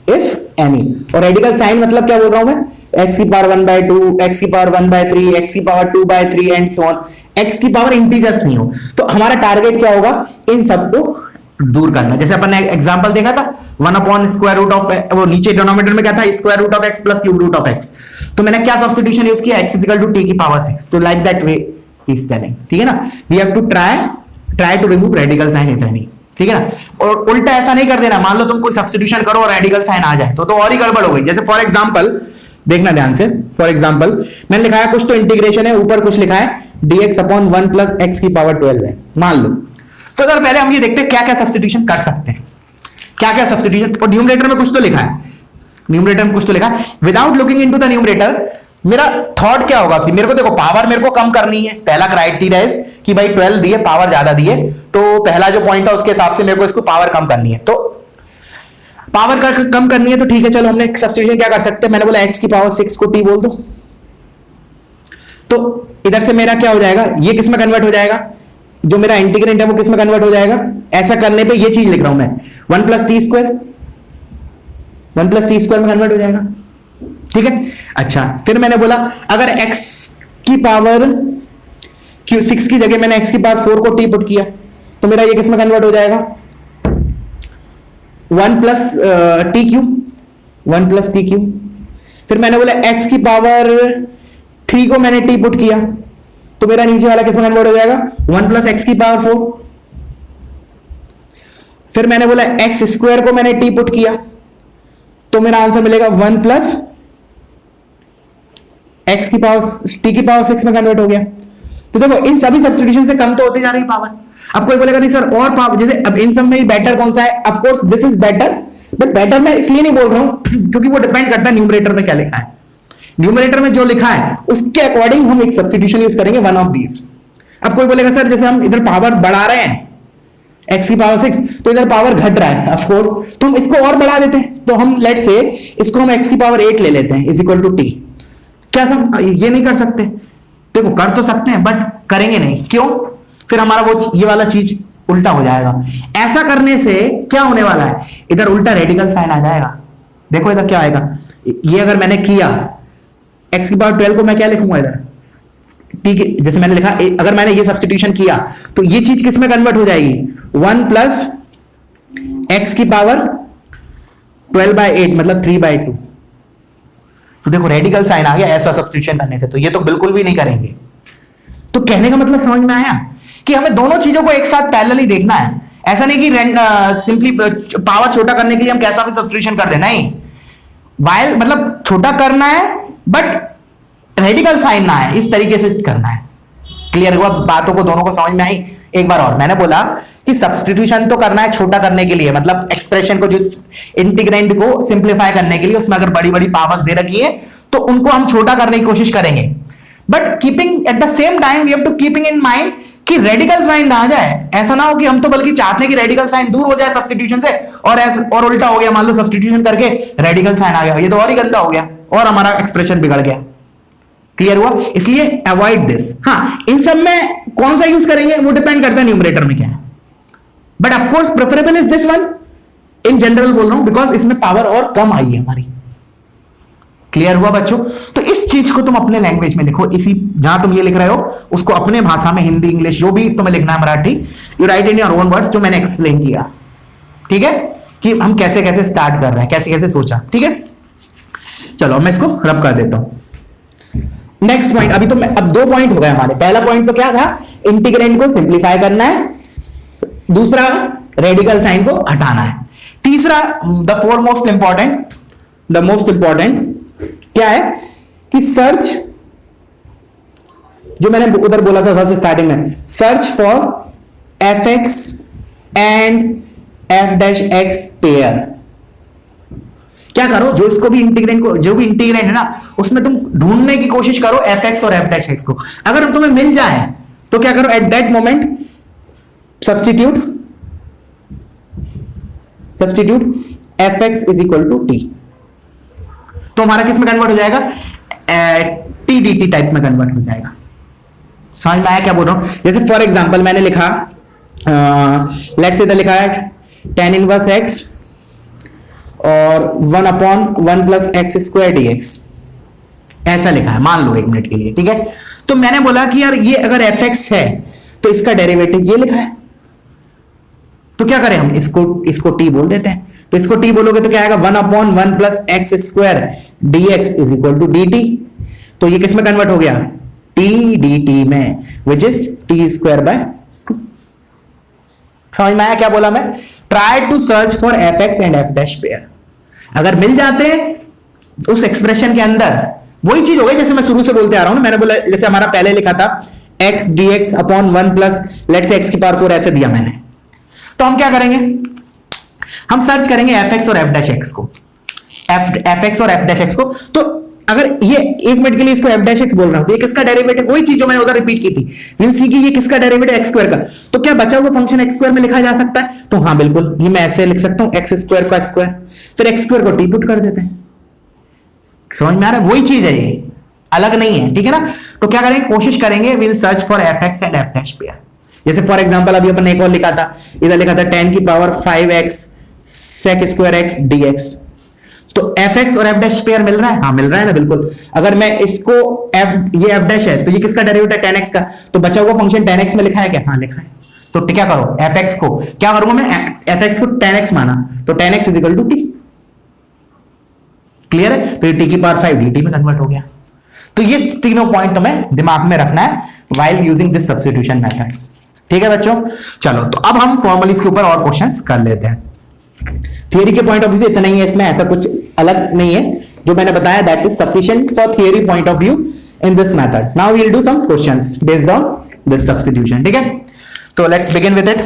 इफ एनी। और रेडिकल साइन मतलब क्या बोल रहा हूं मैं, x की पावर 1/2, x की पावर 1/3, x की power 2/3 and so on, x की पावर इंटीजर्स नहीं हो। तो हमारा टारगेट क्या होगा, इन सबको दूर करना। जैसे अपन ने एग्जांपल देखा था 1/√, वो नीचे डिनोमिनेटर में क्या था, square root of x plus cube root of x। तो मैंने क्या सब्स्टिट्यूशन यूज किया, x इक्वल टू t की पावर 6। तो like that way is telling, ठीक है ना, we have to try to remove radical sign if any. ठीक है ना, और उल्टा ऐसा नहीं कर देना, मान लो तुम कोई सब्स्टिट्यूशन करो और रेडिकल साइन आ जाए तो और ही गड़बड़ हो गई। जैसे फॉर एग्जांपल देखना ध्यान से, फॉर एग्जांपल मैंने लिखा है कुछ तो इंटीग्रेशन है, ऊपर कुछ लिखा है dx अपॉन 1 प्लस x की पावर 12 है मान लो। तो अगर पहले हम ये देखते हैं क्या क्या सब्स्टिट्यूशन कर सकते हैं, क्या क्या सब्स्टिट्यूशन। और न्यूमरेटर में कुछ तो लिखा है, न्यूमरेटर में कुछ तो लिखा है। Without looking into the numerator मेरा थॉट क्या होगा कि मेरे को देखो पावर मेरे को कम करनी है। पहला क्राइटेरिया है कि भाई 12 दिए, पावर ज्यादा दिए, तो पहला जो पॉइंट था उसके हिसाब से मेरे को इसको पावर कम करनी है। तो पावर कम करनी है तो ठीक है, चलो हमने सब्स्टिट्यूशन क्या कर सकते हैं, मैंने बोला x की पावर 6 को t बोल दो। तो इधर से मेरा क्या हो जाएगा, ये किस में कन्वर्ट हो जाएगा, जो मेरा इंटीग्रेंट है वो किस में कन्वर्ट हो जाएगा। ऐसा करने पे ये चीज लिख रहा हूं मैं, 1 प्लस टी स्क्वायर में कन्वर्ट हो जाएगा। ठीक है, अच्छा फिर मैंने बोला अगर x की पावर 6 की जगह मैंने x की पावर 4 को t पुट किया तो मेरा ये किस में कन्वर्ट हो जाएगा, 1 प्लस टी क्यूब। फिर मैंने बोला x की पावर 3 को मैंने t पुट किया तो मेरा नीचे वाला किस में कन्वर्ट हो जाएगा, 1 प्लस x की पावर 4। फिर मैंने बोला x स्क्वायर को मैंने t पुट किया तो मेरा आंसर मिलेगा 1 प्लस x की पावर t की पावर 6 में कन्वर्ट हो गया। तो देखो इन सभी सब्स्टिट्यूशन से कम तो होती जा रही पावर। अब कोई बोलेगा नहीं सर और पावर, जैसे अब इन सब में ही बेटर कौन सा है, of course this is better, but better मैं इसलिए नहीं बोल रहा हूं क्योंकि वो डिपेंड करता है न्यूमरेटर में क्या लिखा है। न्यूमरेटर में जो लिखा है उसके अकॉर्डिंग हम एक सब्स्टिट्यूशन यूज करेंगे, वन ऑफ दीज। अब कोई बोलेगा सर जैसे हम इधर पावर बढ़ा रहे हैं x की पावर 6 तो इधर पावर घट रहा है, ऑफ कोर्स तो हम इसको और बढ़ा देते हैं। तो हम लेट से इसको हम x की पावर 8 ले लेते हैं इज इक्वल टू t। क्या हम ये नहीं कर सकते? देखो कर तो सकते हैं बट करेंगे नहीं, क्यों? फिर हमारा वो ये वाला चीज उल्टा हो जाएगा। ऐसा करने से क्या होने वाला है, इधर उल्टा रेडिकल साइन आ जाएगा। देखो इधर क्या आएगा, ये अगर मैंने किया x की पावर 12 को मैं क्या लिखूंगा इधर, ठीक है, जैसे मैंने लिखा अगर मैंने ये सब्स्टिट्यूशन किया तो ये चीज किस में कन्वर्ट हो जाएगी, 1 प्लस x की पावर 12/8 मतलब 3/2। तो देखो रेडिकल साइन आ गया ऐसा सब्स्टिट्यूशन करने से, तो ये तो बिल्कुल भी नहीं करेंगे। तो कहने का मतलब समझ में आया कि हमें दोनों चीजों को एक साथ पैरेलली देखना है। ऐसा नहीं कि सिंपली पावर छोटा करने के लिए हम कैसा भी सब्स्टिट्यूशन कर दें, नहीं, वाइल मतलब छोटा करना है बट रेडिकल साइन ना है, इस तरीके से करना है। क्लियर हुआ, बातों को दोनों को समझ में आई। एक बार और मैंने बोला कि सब्स्टिट्यूशन तो करना है छोटा करने के लिए, मतलब एक्सप्रेशन को जो इंटीग्रेंट को सिंप्लीफाई करने के लिए उसमें अगर बड़ी बड़ी पावर्स दे रखी है तो उनको हम छोटा करने की कोशिश करेंगे, but keeping at the same time we have to keeping in mind कि रेडिकल साइन आ जाए। ऐसा ना हो कि हम तो बल्कि चाहते हैं कि रेडिकल साइन दूर हो जाए सब्स्टिट्यूशन से, और उल्टा हो गया, मान लो सब्स्टिट्यूशन करके रेडिकल साइन आ गया, ये तो और ही गंदा हो गया और हमारा एक्सप्रेशन बिगड़ गया। क्लियर हुआ, इसलिए अवॉइड दिस। हाँ, इन सब में कौन सा यूज करेंगे वो डिपेंड करता है न्यूमरेटर में क्या है, but of course preferable is this one. In general बोल रहा हूं बिकॉज इसमें पावर और कम आई है हमारी। क्लियर हुआ बच्चों? तो इस चीज को तुम अपने लैंग्वेज में लिखो, इसी जहां तुम ये लिख रहे हो उसको अपने भाषा में, हिंदी इंग्लिश जो भी तुम्हें लिखना है, Marathi, you right in your own words, जो मैंने एक्सप्लेन किया। ठीक है, कि हम कैसे कैसे स्टार्ट कर रहे हैं, कैसे कैसे सोचा। ठीक है, चलो मैं इसको रब कर देता हूं। नेक्स्ट पॉइंट, अभी तो अब 2 पॉइंट हो गए हमारे। पहला पॉइंट तो क्या था, इंटीग्रेंड को सिंप्लीफाई करना है, दूसरा रेडिकल साइन को हटाना है, तीसरा द मोस्ट इंपॉर्टेंट क्या है कि सर्च, जो मैंने उधर बोला था सबसे स्टार्टिंग में, search for f x and f dash x pair. क्या करो, जो इसको भी इंटीग्रेंड को, जो भी इंटीग्रेंड है ना, उसमें तुम ढूंढने की कोशिश करो एफ एक्स और एफ डैश एक्स को। अगर तुम्हें मिल जाए तो क्या करो, at that moment substitute f x is equal to t. तो हमारा किस में कन्वर्ट हो जाएगा, टी डी टी टाइप में कन्वर्ट हो जाएगा। समझ में आया क्या बोल रहा हूं? जैसे फॉर एग्जांपल मैंने लिखा, लेट्स से लिखा है tan इनवर्स x और 1/1 प्लस एक्स स्क्वायर dx, ऐसा लिखा है, मान लो 1 मिनट के लिए। ठीक है, तो मैंने बोला कि यार ये अगर fx है तो इसका डेरिवेटिव ये लिखा है, तो क्या करें हम, इसको t बोल देते हैं। तो इसको t बोलोगे तो क्या आएगा, 1/1 plus x square dx is equal to dt। तो ये किस में कन्वर्ट हो गया, t dt में, which is t square by 2। समझ में आया क्या बोला मैं? Try to search for f x and f dash pair. अगर मिल जाते हैं उस एक्सप्रेशन के अंदर, वही चीज हो गई जैसे मैं शुरू से बोलते आ रहा हूं। मैंने बोला, जैसे हमारा पहले लिखा था x dx upon 1 plus let's say x की पावर 4, ऐसे दिया मैंने। तो हम क्या करेंगे, हम सर्च करेंगे एफ एक्स और एफ डैश एक्स को, एफ एक्स और एफ डैश एक्स को। तो अगर ये 1 मिनट के लिए इसको एफ डैश एक्स बोल रहा हूं, तो ये किसका डेरिवेटिव, वही चीज जो मैंने उधर रिपीट की थी, विल सी की ये किसका डेरिवेटिव, एक्स स्क्वायर का। तो क्या बचा हुआ फंक्शन एक्स स्क्वायर में लिखा जा सकता है? तो हाँ बिल्कुल, ये मैं ऐसे लिख सकता हूं, एक्स स्क्वायर को एक्स स्क्वायर, फिर एक्स स्क्वायर को टी पुट कर देते हैं। समझ में आ रहा है? वही चीज है, ये अलग नहीं है। ठीक है ना? तो क्या करेंगे, कोशिश करेंगे, will search for f x and f dash pair. जैसे फॉर एग्जांपल अभी अपन ने एक और लिखा था, इधर लिखा था 10 की power 5x sec square x dx। तो एफ एक्स और एफ डैश पेयर मिल रहा है? हाँ मिल रहा है ना, बिल्कुल। अगर मैं इसको ये एफ डैश है तो ये किसका डेरिवेटिव है, tan x का। तो बचा हुआ फंक्शन tan x में लिखा है क्या? हाँ लिखा है। तो क्या करो, एफ एक्स को क्या करूंगा मैं, एफ एक्स को tan x माना, तो tan x is equal to t. Clear है? तो ये टी की पावर 5 dt में कन्वर्ट हो गया। तो ये तीनों पॉइंट तुम्हें दिमाग में रखना है while using this substitution method. ठीक है बच्चों, चलो तो अब हम फॉर्मली इसके ऊपर और क्वेश्चंस कर लेते हैं। थियरी के पॉइंट ऑफ व्यू से इतना ही है, इसमें ऐसा कुछ अलग नहीं है। जो मैंने बताया that is sufficient for theory point of view in this method. Now we will do some questions based on this substitution. ठीक है, तो लेट्स बिगिन विद इट।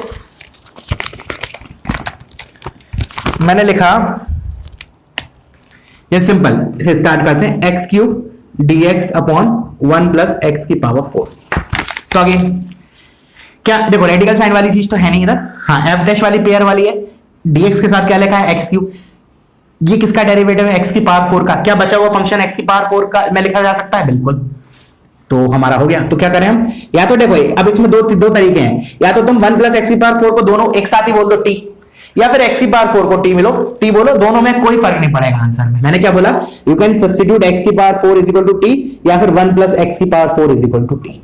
मैंने लिखा, ये सिंपल, इसे स्टार्ट करते हैं, x cube dx upon 1 plus x की पावर 4। तो आगे क्या, देखो रेडिकल साइन वाली चीज तो है नहीं इधर। हाँ, एफ डैश वाली पेयर वाली है, dx के साथ क्या लिखा है, एक्स क्यूब। ये किसका डेरिवेटिव है, एक्स की पावर 4 का। क्या बचा हुआ फंक्शन एक्स की पावर 4 का में लिखा जा सकता है? बिल्कुल। तो हमारा हो गया। तो क्या करें हम, या तो देखो अब इसमें दो तरीके हैं, या तो तुम 1 प्लस एक्स की पावर 4 को दोनों एक साथ ही बोल दो टी, या फिर x की पावर 4 को टी बोलो, दोनों में कोई फर्क नहीं पड़ेगा आंसर में। मैंने क्या बोला, यू कैन सब्स्टिट्यूट x की power 4 is equal to t, या फिर 1 प्लस एक्स की power 4 is equal to t,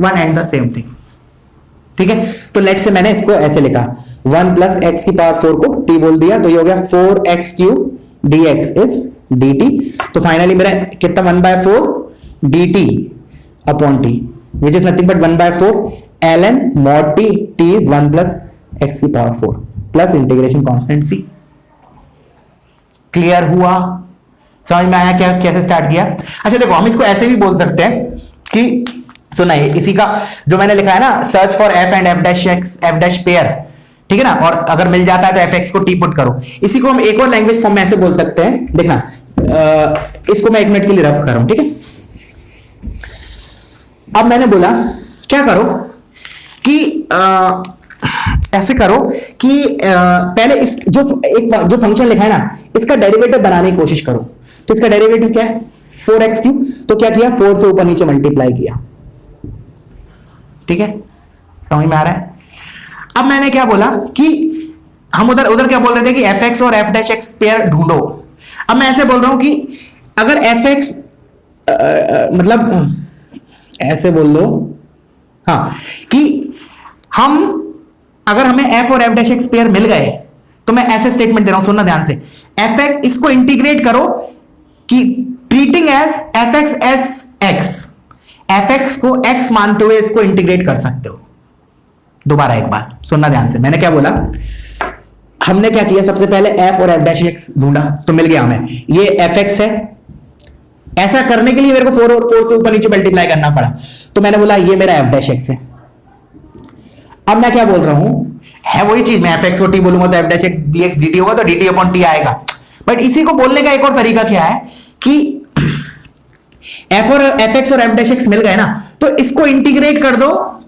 one and the same thing. ठीक है, तो लेट से मैंने इसको ऐसे लिखा, 1 प्लस एक्स की पावर 4 को टी बोल दिया, तो ये हो गया 4x cube dx is dt। तो फाइनली मेरा कितना, 1/4 dt upon T, which is nothing but 1/4 ln mod t is 1 plus x की power 4 plus integration constant c। Clear हुआ? समझ में आया क्या, कैसे स्टार्ट किया? अच्छा देखो, हम इसको ऐसे भी बोल सकते हैं कि सुना है, इसी का जो मैंने लिखा है ना, search for F and f dash x F dash pair. ठीक है ना, और अगर मिल जाता है तो एफ एक्स को टी पुट करो। इसी को हम एक और लैंग्वेज फॉर्म में ऐसे बोल सकते हैं, देखना, इसको मैं 1 मिनट के लिए रब कर रहा हूं। ठीक है, अब मैंने बोला क्या करो कि ऐसे करो कि पहले इस जो फंक्शन लिखा है ना, इसका डेरिवेटिव बनाने की कोशिश करो। तो इसका डेरिवेटिव क्या है, 4x क्यूब। तो क्या किया, 4 से ऊपर नीचे मल्टीप्लाई किया। ठीक है, समझ में आ रहा है? अब मैंने क्या बोला कि हम उधर क्या बोल रहे थे कि एफ एक्स और एफ डैश एक्स पेयर ढूंढो। अब मैं ऐसे बोल रहा हूं कि अगर एफ एक्स मतलब ऐसे बोल लो, हाँ, कि हम अगर हमें एफ और एफ डैश एक्स पेयर मिल गए तो मैं ऐसे स्टेटमेंट दे रहा हूं, सुनना ध्यान से। एफ एक्स, इसको इंटीग्रेट करो कि treating as f x as x, f x को एक्स मानते हुए इसको इंटीग्रेट कर सकते हो। दोबारा एक बार सुनना ध्यान से, मैंने क्या बोला, हमने क्या किया, सबसे पहले एफ और एफ डैश एक्स ढूंढा तो मिल गया हमें, ये एफ एक्स है। ऐसा करने के लिए मेरे को 4 और 4 से ऊपर नीचे मल्टीप्लाई करना पड़ा, तो मैंने बोला ये मेरा एफ डैश एक्स है। अब मैं क्या बोल रहा हूं, है वही चीज, मैं एफ एक्स को टी बोलूंगा तो F dash x D x D T होगा, तो डी टी अपॉन टी आएगा। बट इसी को बोलने का एक और तरीका क्या है कि एफ और एफ एक्स और एफ डैश एक्स मिल गए ना, तो इसको इंटीग्रेट कर दो,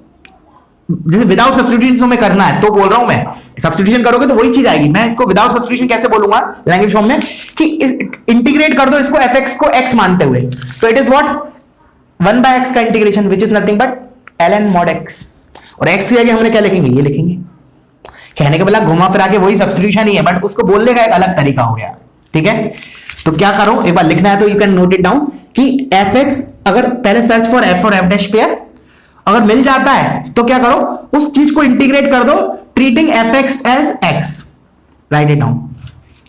जैसे विदाउट सब्स्टिट्यूशन में करना है तो बोल रहा हूं मैं, सब्स्टिट्यूशन करोगे तो वही चीज आएगी। मैं इसको विदाउट सब्स्टिट्यूशन कैसे बोलूंगा लैंग्वेज फॉर्म में, कि इंटीग्रेट कर दो इसको एफ एक्स को एक्स मानते हुए, तो इट इज व्हाट 1/x का integration which is nothing but ln mod x, और x की जगह हमने क्या लिखेंगे, ये लिखेंगे। कहने का मतलब घुमा फिरा के वही सब्स्टिट्यूशन ही है, बट उसको बोलने का एक अलग तरीका हो गया। ठीक है, तो क्या करो, एक बार लिखना है तो you can note it down कि एफ एक्स, अगर पहले सर्च फॉर एफ और एफ डैश पेयर, अगर मिल जाता है तो क्या करो, उस चीज को इंटीग्रेट कर दो treating f x as x, write it down.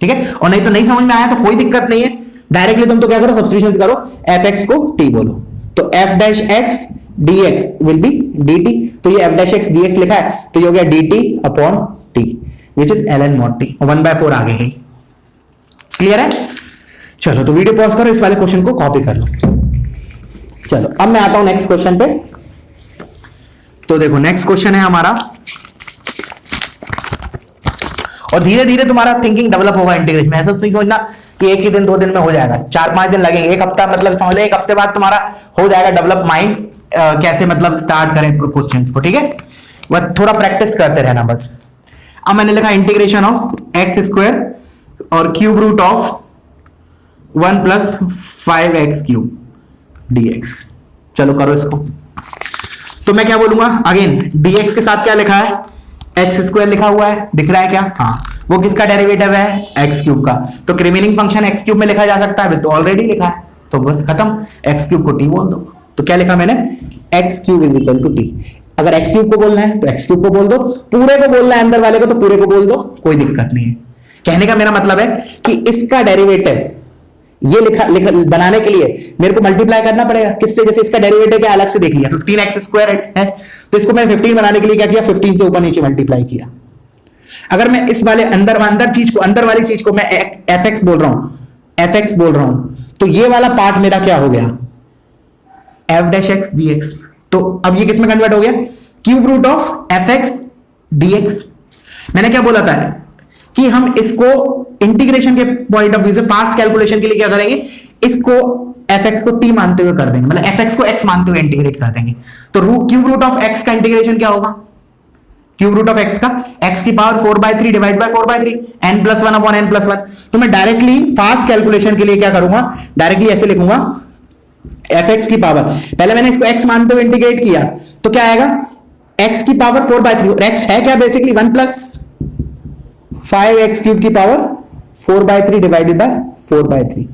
ठीक है, और नहीं तो नहीं समझ में आया तो कोई दिक्कत नहीं है, डायरेक्टली तुम तो क्या करो, सब्स्टिट्यूशन करो, एफ एक्स को टी बोलो, तो F dash x D x will be d t, तो ये F dash x D x लिखा है तो ये हो गया D T upon T which is ln mod t, 1/4 आगे है। क्लियर है? चलो तो वीडियो पॉज करो, इस वाले क्वेश्चन को कॉपी कर लो। चलो अब मैं आता हूं नेक्स्ट क्वेश्चन पे। तो देखो नेक्स्ट क्वेश्चन है हमारा, और धीरे धीरे तुम्हारा थिंकिंग डेवलप होगा इंटीग्रेशन में। ऐसा नहीं सोचना कि एक ही दिन 2 दिन में हो जाएगा, 4-5 दिन लगेंगे, एक हफ्ता मतलब समझ लो, एक हफ्ते बाद तुम्हारा हो जाएगा डेवलप माइंड, कैसे मतलब स्टार्ट करें क्वेश्चंस को। ठीक है, बस थोड़ा प्रैक्टिस करते रहना बस। अब मैंने लिखा इंटीग्रेशन ऑफ एक्स स्क्वायर और cube root of 1 + 5x cube dx। चलो करो इसको। तो मैं क्या बोलूंगा, अगेन dx के साथ क्या लिखा है, एक्स स्क्वायर लिखा हुआ है, दिख रहा है क्या, हाँ, वो किसका डेरिवेटिव है, एक्स क्यूब का, तो रिमेनिंग फंक्शन एक्स क्यूब में लिखा जा सकता है, तो ऑलरेडी लिखा है, तो बस खत्म, एक्स क्यूब को टी बोल दो। तो क्या लिखा मैंने, x cube is equal to t. अगर एक्स क्यूब को बोलना है तो एक्स क्यूब को बोल दो, पूरे को बोलना है अंदर वाले को तो पूरे को बोल दो, कोई दिक्कत नहीं है। कहने का मेरा मतलब है कि इसका डेरिवेटिव ये लिखा बनाने के लिए मेरे को मल्टीप्लाई करना पड़ेगा किससे, जैसे इसका डेरिवेटिव क्या अलग से देख लिया, 15x² है, तो इसको मैंने 15 बनाने के लिए क्या किया, 15 से ऊपर नीचे मल्टीप्लाई किया। अगर मैं इस वाले अंदर वाली चीज को मैं fx बोल रहा हूं, तो ये वाला पार्ट मेरा क्या हो गया, f डैश एक्स dx। तो अब ये किस में कन्वर्ट हो गया, cube root of fx dx। मैंने क्या बोला था कि हम इसको इंटीग्रेशन के पॉइंट ऑफ व्यू से फास्ट कैलकुलेशन के लिए क्या करेंगे, इसको fx को t मानते हुए कर देंगे, मतलब fx को x मानते हुए इंटीग्रेट कर देंगे। तो क्यूब रूट ऑफ x का इंटीग्रेशन क्या होगा, क्यूब रूट ऑफ x का x की power 4/3 divide by 4/3 n+1 upon n+1। तो मैं डायरेक्टली फास्ट कैलकुलेशन के लिए क्या करूंगा, डायरेक्टली ऐसे लिखूंगा, fx की पावर, पहले मैंने इसको x मानते हुए इंटीग्रेट किया तो क्या आएगा, x की पावर 4/3, और x है क्या बेसिकली 1 + 5x क्यूब की पावर 4/3 डिवाइडेड बाय 4/3।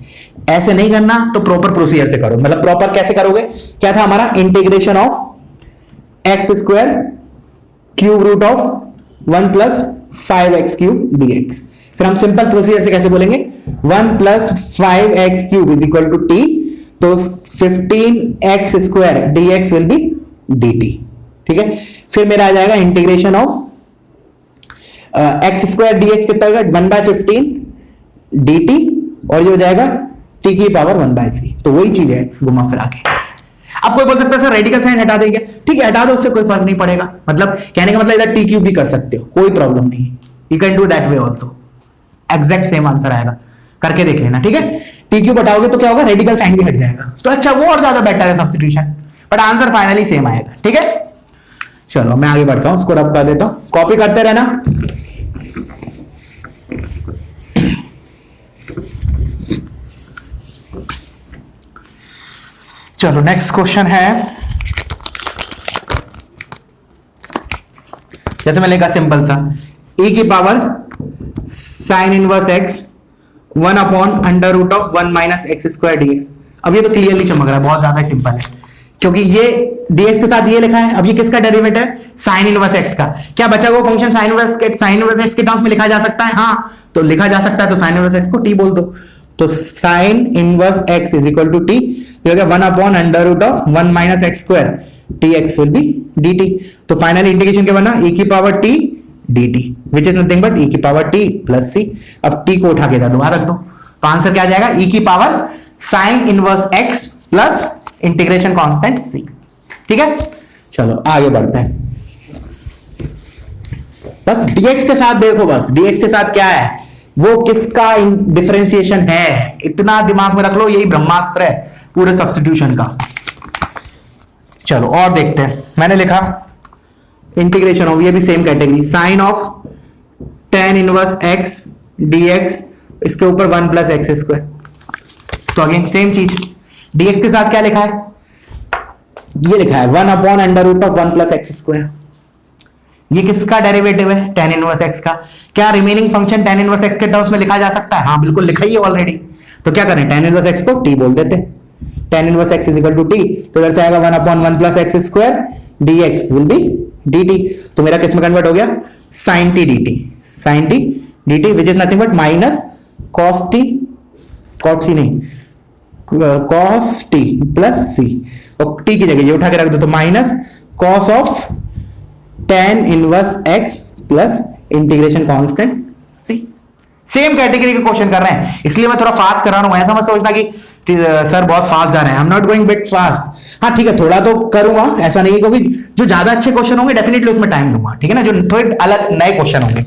ऐसे नहीं करना तो प्रॉपर प्रोसीजर से करो, मतलब प्रॉपर कैसे करोगे, क्या था हमारा, integration of x² cube root of 1 + 5x cube dx। फिर हम सिंपल प्रोसीजर से कैसे बोलेंगे, 1 + 5x cube is equal to t, तो 15x² dx will be dt। ठीक है, फिर मेरा आ जाएगा इंटीग्रेशन ऑफ x² dx कितना होगा, 1/15 dt, और ये हो जाएगा t की पावर 1/3। तो वही चीज है घुमा फिरा के। अब कोई बोल सकता है सर रेडिकल साइन हटा देंगे, ठीक है हटा दो, उससे कोई फर्क नहीं पड़ेगा, मतलब कहने का मतलब इधर टी क्यूब भी कर सकते हो, कोई प्रॉब्लम नहीं है, you can do that way also, exact same answer आएगा, करके देख लेना। ठीक है, टी क्यूब हटाओगे तो क्या होगा, रेडिकल साइन भी हट जाएगा, तो अच्छा वो और ज्यादा बेटर है substitution, but answer finally same आएगा। ठीक है, चलो मैं आगे बढ़ता हूं, उसको रब कर देता हूं, कॉपी करते रहना। चलो नेक्स्ट क्वेश्चन है, जैसे मैं लिखा सिंपल सा, e की power sin inverse x 1 upon under root of 1 minus x square dx. अब ये तो क्लियरली चमक रहा है, बहुत ज्यादा सिंपल है, क्योंकि ये डीएक्स के साथ ये लिखा है। अब ये किसका डेरिवेटिव है? साइन इनवर्स एक्स का। क्या बचा हुआ फंक्शन साइन इनवर्स एक्स के टर्म्स में लिखा जा सकता है? हाँ, तो लिखा जा सकता है, तो साइन इनवर्स एक्स को टी बोल दो। तो sine inverse x is equal to t, तो 1 upon under root of 1 minus x square t x will be d t. तो फाइनल इंटीग्रेशन क्या बना? e की power t d t which is nothing but e की power t plus c. अब t को उठा के इधर दोबारा रख दो, तो आंसर क्या आ जाएगा? e की power sine inverse x plus integration constant c। ठीक है, चलो आगे बढ़ते हैं। बस dx के साथ देखो, बस dx के साथ क्या है, वो किसका डिफरेंशिएशन है, इतना दिमाग में रख लो, यही ब्रह्मास्त्र है पूरे सब्स्टिट्यूशन का। चलो और देखते हैं। मैंने लिखा इंटीग्रेशन ऑफ, ये भी same category, sine of tan inverse x dx, इसके ऊपर 1 प्लस एक्स स्क्वायर। तो अगेन सेम चीज, dx के साथ क्या लिखा है? ये लिखा है 1 upon under root of 1 plus x square. ये किसका डेरिवेटिव है? tan इनवर्स x का। क्या remaining function tan inverse x के टर्म्स में लिखा जा सकता है? हाँ बिल्कुल, लिखा ही है ऑलरेडी। तो क्या करें, tan इनवर्स x को t बोल देते, tan inverse x is equal to t। तो इधर से आएगा 1 upon 1 plus x square dx will be dt। तो मेरा किस में कन्वर्ट हो गया? sin t dt, sin t dt which is nothing but minus cos t, cos t नहीं, cos t प्लस c, और t की जगह ये उठा के रख दो, तो minus cos of tan inverse x plus integration constant c। Same category के क्वेश्चन कर रहे हैं, इसलिए मैं थोड़ा फास्ट कर रहा हूं। ऐसा मत सोचना कि सर बहुत फास्ट जा रहे हैं, I am not going bit fast. हाँ ठीक है, थोड़ा तो करूंगा, ऐसा नहीं है, क्योंकि जो ज्यादा अच्छे क्वेश्चन होंगे डेफिनेटली उसमें टाइम दूंगा, ठीक है ना, जो थोड़े अलग नए क्वेश्चन होंगे।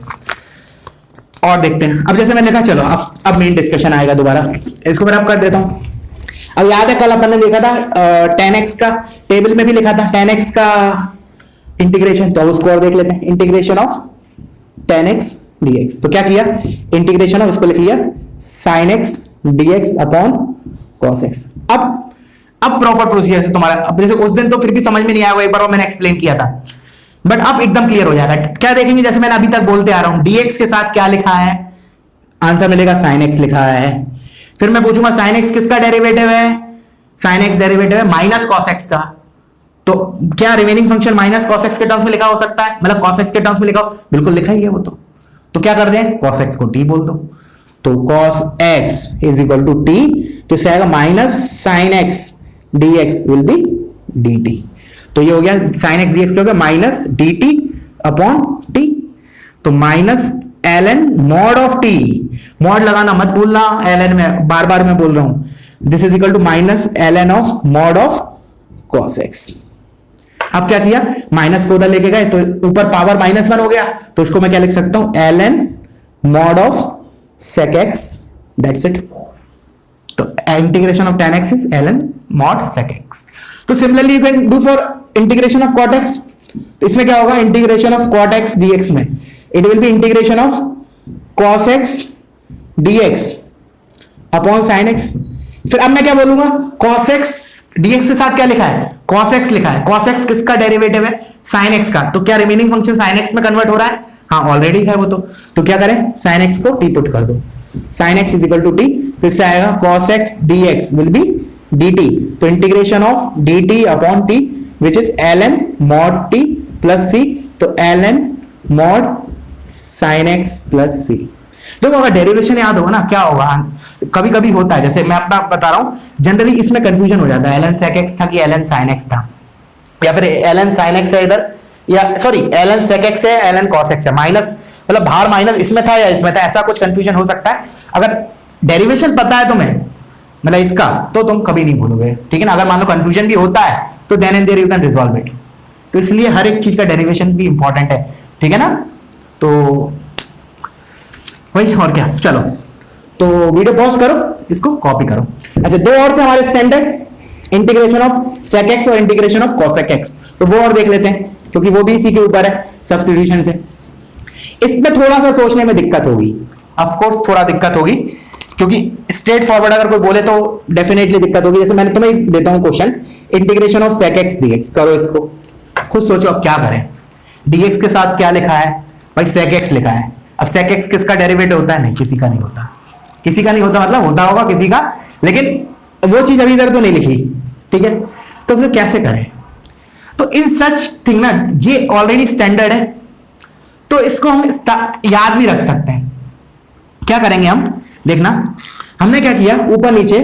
और देखते हैं, अब जैसे मैंने लिखा, चलो अब मेन डिस्कशन आएगा दोबारा, इसको मैं अब कर देता हूं। अब याद है कल अपन ने देखा था tan x का, टेबल में भी लिखा था tan x का इंटीग्रेशन, तो उसको और देख लेते हैं। Integration of tan x dx, तो क्या किया, इंटीग्रेशन ऑफ, इसको लिख लिया sin x dx upon cos x। अब प्रॉपर प्रोसीजर से तुम्हारा, अब जैसे उस दिन तो फिर भी समझ में नहीं आया, एक बार वो मैंने एक्सप्लेन किया था, बट अब एकदम क्लियर हो जाएगा। क्या देखेंगे, जैसे मैंने अभी तक बोलते आ रहा हूं, dx के साथ क्या लिखा है, आंसर मिलेगा sin x लिखा है। फिर मैं पूछूंगा sin x किसका डेरिवेटिव है, sin x डेरिवेटिव है माइनस cos x का। तो क्या remaining function minus cos x के टर्म्स में लिखा हो सकता है, मतलब cos x के टर्म्स में लिखा हो, बिल्कुल लिखा ही है वो। तो क्या कर दें, cos x को t बोल दो, तो cos x is equal to t, तो इससे आएगा minus sin x dx will be dt। तो ये हो गया sin x dx क्या हो गया, माइनस dt अपॉन t। तो minus ln mod of t, mod लगाना मत भूलना ln में, बार बार मैं बोल रहा हूं, this is equal to minus ln of mod of cos x। अब क्या किया, माइनस को उधर लेके गए, तो ऊपर पावर -1 हो गया, तो इसको मैं क्या लिख सकता हूं, ln mod of sec x, that's it. तो integration of tan x is ln mod sec x। तो similarly you can do for integration of cot x। तो इसमें क्या होगा, integration of cot x dx में it will be integration of cos x dx upon sin x। फिर अब मैं क्या बोलूंगा, cos x dx के साथ क्या लिखा है, cos x लिखा है। cos x किसका डेरिवेटिव है, sin x का। तो क्या रिमेनिंग फंक्शन sin x में कन्वर्ट हो रहा है, हाँ ऑलरेडी है वो। तो क्या करें, sin x को t पुट कर दो, sin x is equal to t, तो इससे आएगा cos x dx will be dt। तो integration of dt upon t which is ln mod t plus c, तो ln mod sin x plus c। देखो अगर derivation याद होगा ना, क्या होगा, कभी कभी होता है, जैसे मैं अपना बता रहा हूं, जनरली इसमें कंफ्यूजन हो जाता है, ln sec x था कि ln sin x था, या फिर ln sin x है इधर, या सॉरी ln sec x है ln cos x है, माइनस मतलब बाहर माइनस इसमें था या इसमें था, ऐसा कुछ कंफ्यूजन हो सकता है। अगर डेरिवेशन पता है तुम्हें, मतलब इसका, तो तुम कभी नहीं भूलोगे, ठीक है ना। अगर मान लो कंफ्यूजन भी होता है, तो then and there you can resolve it. तो इसलिए हर एक चीज का डेरिवेशन भी इंपॉर्टेंट है, ठीक है ना। तो वही, और क्या, चलो तो वीडियो पॉज करो, इसको कॉपी करो। अच्छा, दो और थे हमारे standard, integration of sec x और इंटीग्रेशन ऑफ cosec x, तो वो और देख लेते हैं, क्योंकि वो भी इसी के ऊपर है सब्स्टिट्यूशन से। इसमें थोड़ा सा सोचने में दिक्कत होगी, ऑफ कोर्स थोड़ा दिक्कत होगी, क्योंकि स्ट्रेट फॉरवर्ड अगर कोई बोले तो डेफिनेटली दिक्कत होगी। जैसे मैंने तुम्हें देता हूं question, integration of sec x dx, करो इसको, खुद सोचो अब क्या करें। dx के साथ क्या लिखा है भाई, sec x लिखा है। अब sec x किसका डेरिवेटिव होता है, नहीं किसी का नहीं होता, किसी का नहीं होता, मतलब होता होगा किसी का, लेकिन वो चीज अभी इधर तो नहीं लिखी, ठीक है। तो फिर कैसे करें? तो इन सच थिंग ना, ये ऑलरेडी स्टैंडर्ड है, तो इसको हम याद भी रख सकते हैं। क्या करेंगे हम, देखना, हमने क्या किया, ऊपर नीचे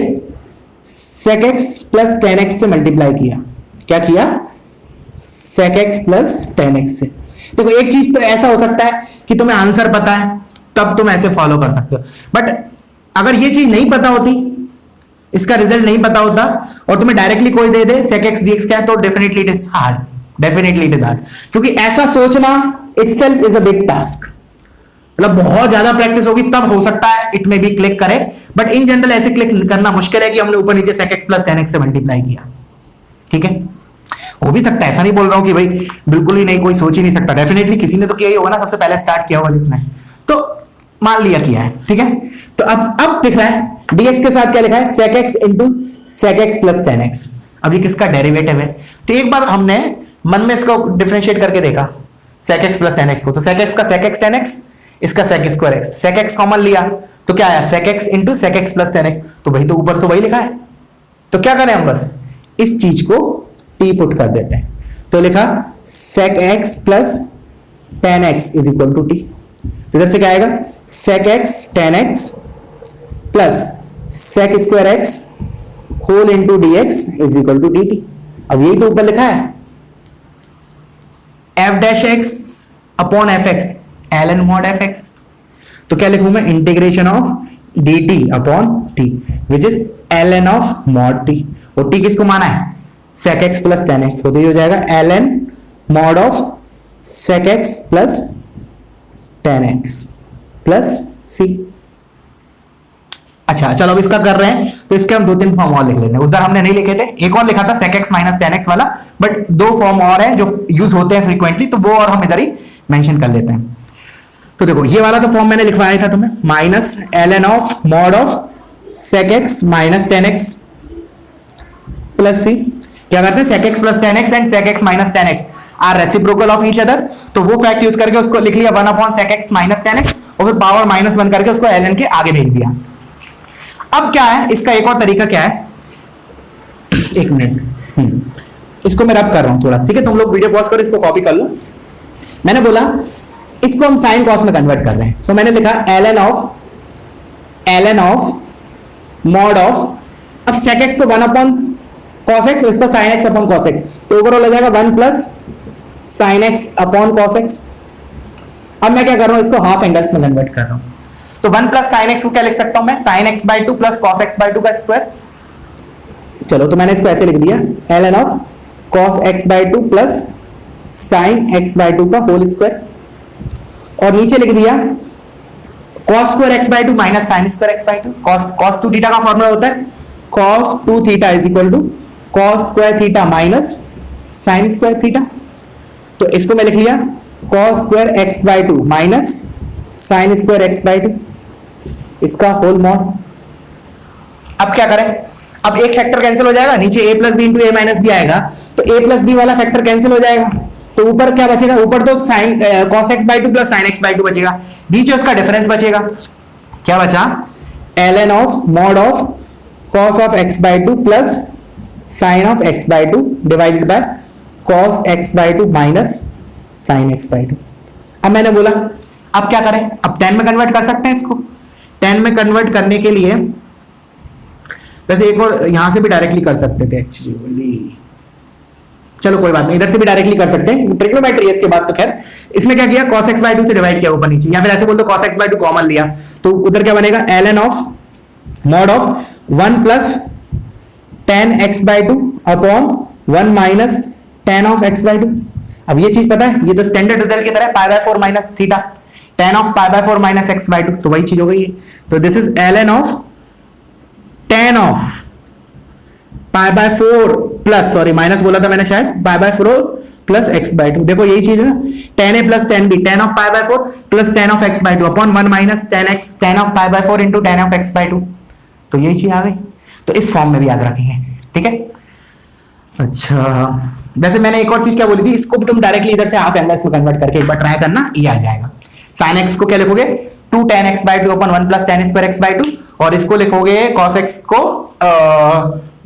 sec x plus tan x से मल्टीप्लाई किया। क्या किया? sec x plus tan x से। देखो एक चीज तो ऐसा हो सकता है कि तुम्हें आंसर पता है, तब तुम ऐसे फॉलो कर सकते हो, बट अगर ये चीज नहीं पता होती, इसका रिजल्ट नहीं पता होता, और तुम्हें डायरेक्टली कोई दे दे sec x dx क्या है, तो definitely it is hard, definitely it is hard, क्योंकि ऐसा सोचना itself is a big task. मतलब बहुत ज्यादा प्रैक्टिस होगी तब हो सकता है इट में भी क्लिक करे, बट इन जनरल ऐसे क्लिक करना मुश्किल है कि हमने ऊपर नीचे sec x plus tan x से मल्टीप्लाई किया, ठीक है। हो भी सकता है, ऐसा नहीं बोल रहा हूं कि भाई बिल्कुल ही नहीं, कोई सोच ही नहीं सकता, डेफिनेटली किसी ने तो किया ही होगा ना, सबसे पहले स्टार्ट किया होगा जिसने, तो मान लिया किया है, ठीक है। तो अब दिख रहा है dx के साथ क्या लिखा है, sec x into sec x plus tan x. अब ये किसका डेरिवेटिव है, तो एक बार हमने मन में इसको डिफरेंशिएट करके देखा sec x plus tan x को, तो sec x का sec x टेन एक्स, इसका sec square x, sec x common लिया तो क्या आया, sec x into sec x plus tan x, तो वही तो ऊपर तो वही लिखा है, तो क्या करें हम, बस इस चीज को t पुट कर देते हैं, तो लिखा sec x plus tan x is equal to t। इधर से क्या आएगा, sec x tan x plus sec square x whole into dx is equal to dt। अब यही तो ऊपर लिखा है, f dash x upon f x ln mod f x, तो क्या लिखूं मैं, इंटीग्रेशन of dt upon t which is ln of mod t, और t किसको माना है, sec x plus tan x को, तो ये हो जाएगा ln mod of sec x plus tan x plus c। अच्छा चलो अब इसका कर रहे हैं, तो इसके हम दो तीन फॉर्म और लिख लेते हैं, उधर हमने नहीं लिखे थे, एक और लिखा था sec x minus tan x वाला, बट दो फॉर्म और है जो यूज होते हैं फ्रीक्वेंटली, तो वो और हम इधर ही मेंशन कर लेते हैं। तो देखो ये वाला तो फॉर्म मैंने लिखवाया था तुम्हें, minus ln of mod of sec x minus tan x plus c। क्या करते हैं, sec x plus tan x and sec x minus tan x are reciprocal of each other, तो वो फैक्ट यूज करके उसको लिख लिया 1 upon sec x minus tan x, और फिर पावर माइनस 1 करके उसको ln के आगे भेज दिया। अब क्या है, इसका एक और तरीका क्या है, एक मिनट, इसको मैं रब कर रहा हूं थोड़ा, ठीक है, तुम लोग वीडियो पॉज करो, इसको कॉपी कर लो। मैंने बोला इसको हम साइन कॉस में कन्वर्ट कर रहे हैं, तो मैंने लिखा ln ऑफ मॉड ऑफ, अब sec x तो 1 अपॉन cos x, इसका sin x upon cos x, तो ओवरऑल हो जाएगा 1 plus sin x upon cos x। अब मैं क्या कर रहा हूं, इसको हाफ एंगल्स में कन्वर्ट कर रहा हूं, तो 1 प्लस साइन एक्स को क्या लिख सकता हूं मैं, sine x by two plus cos x by two का स्क्वायर। चलो तो मैंने इसको ऐसे लिख दिया, ln of cos x by two plus sine x by two का होल स्क्वायर, और नीचे लिख दिया cos square x by two minus sine square x by two. Cos two theta का फॉर्मूला होता है cos two theta is equal to cos square theta minus sine square theta, तो इसको मैं लिख लिया cos square x by two minus sine square x by to, इसका whole mod. अब क्या करें, अब एक फैक्टर कैंसिल हो जाएगा, नीचे a plus b into a minus b आएगा, तो a प्लस बी वाला फैक्टर कैंसिल हो जाएगा, तो ऊपर क्या बचेगा, ऊपर तो sine cos x by two plus sine x by two बचेगा, नीचे उसका डिफरेंस बचेगा, क्या बचा, ln of mod of cos of x by two plus sine of x by two divided by cos x by two minus sine x by two. अब मैंने बोला अब क्या करें, अब 10 में कन्वर्ट कर सकते हैं इसको, 10 में कन्वर्ट करने के लिए वैसे एक और यहां से भी डायरेक्टली कर सकते थे एक्चुअली, चलो कोई बात नहीं, इधर से भी डायरेक्टली कर सकते हैं, ट्रिग्नोमेट्री है इसके बाद, तो खैर इसमें क्या किया, cos x by 2 से डिवाइड किया ऊपर नीचे, या फिर ऐसे बोल दो cos x by 2 कॉमन लिया, तो उधर क्या बनेगा, ln of mod of 1 plus tan x by 2 upon 1 minus tan of x by 2। अब ये चीज पता है, ये तो स्टैंडर्ड रिजल्ट की तरह है, पाई by 4 minus theta, tan of pi by 4 minus x by 2, तो वही चीज हो गई है, तो this is ln of tan of pi by 4 plus, sorry minus बोला था मैंने शायद, pi by 4 plus x by 2, देखो यही चीज है ना, tan a plus tan b, tan of pi by 4 plus tan of x by 2 upon 1 minus tan of pi by 4 into tan of x by 2, तो यही चीज आ गई, तो इस फॉर्म में भी याद रखेंगे, ठीक है। अच्छा वैसे मैंने एक और चीज क्या बोली थी, इसको भी तुम डायरेक्टली इधर से हाफ एंगल्स में कन्वर्ट करके एक बार ट्राई करना, ये आ जाएगा, sin x को क्या लिखोगे 2 tan x by 2 upon 1 plus tan square x by 2, और इसको लिखोगे cos x को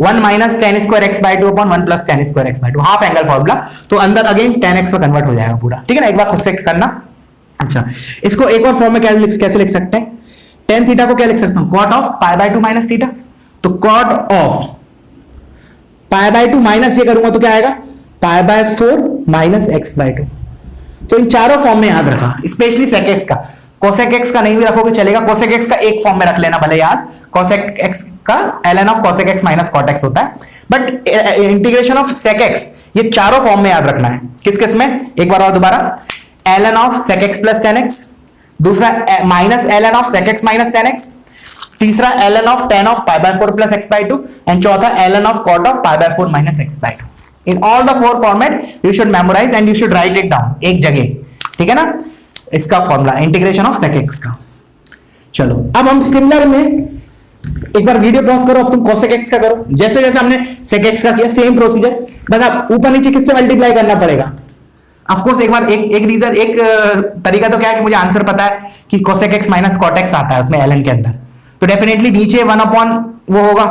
1 minus ten square x by two upon 1 plus ten square x by to, half angle formula. तो अंदर अगेन tan x में कन्वर्ट हो जाएगा पूरा, ठीक है ना, एक बार खुद से करना। अच्छा, इसको एक और फॉर्म में कैसे लिख सकते हैं, tan थीटा को क्या लिख सकता हूं, cot of pi by two minus theta. तो cot of pi by two minus ये करूंगा तो क्या आएगा, पाई by 4 minus x by to. तो इन चारों फॉर्म में याद रखा, स्पेशली sec x का, cosec x का नहीं भी रखोगे चलेगा, cosec x का एक फॉर्म में रख लेना भले याद, cosec x का ln of cosec x minus cot x होता है, but integration of sec x ये चारों फॉर्म में याद रखना है। किस किस में, एक बार और दोबारा, ln of sec x plus tan x, दूसरा minus ln of sec x minus tan x, तीसरा ln of tan of pi by 4 plus x by 2, and चौथा ln of cot of pi by 4 minus x by 2। In all the 4 format you should memorise and you should write it down एक जगह, ठीक है ना, इसका formula integration of sec x का। चलो अब हम सिमिलर में एक बार वीडियो पॉज करो, अब तुम cosec x का करो, जैसे जैसे हमने sec x का किया सेम प्रोसीजर, बस अब ऊपर नीचे किससे मल्टीप्लाई करना पड़ेगा। ऑफ कोर्स एक बार एक रीजन, एक तरीका तो क्या है कि मुझे आंसर पता है कि cosec x minus cot x आता है उसमें ln के अंदर, तो डेफिनेटली नीचे 1 अपॉन वो होगा,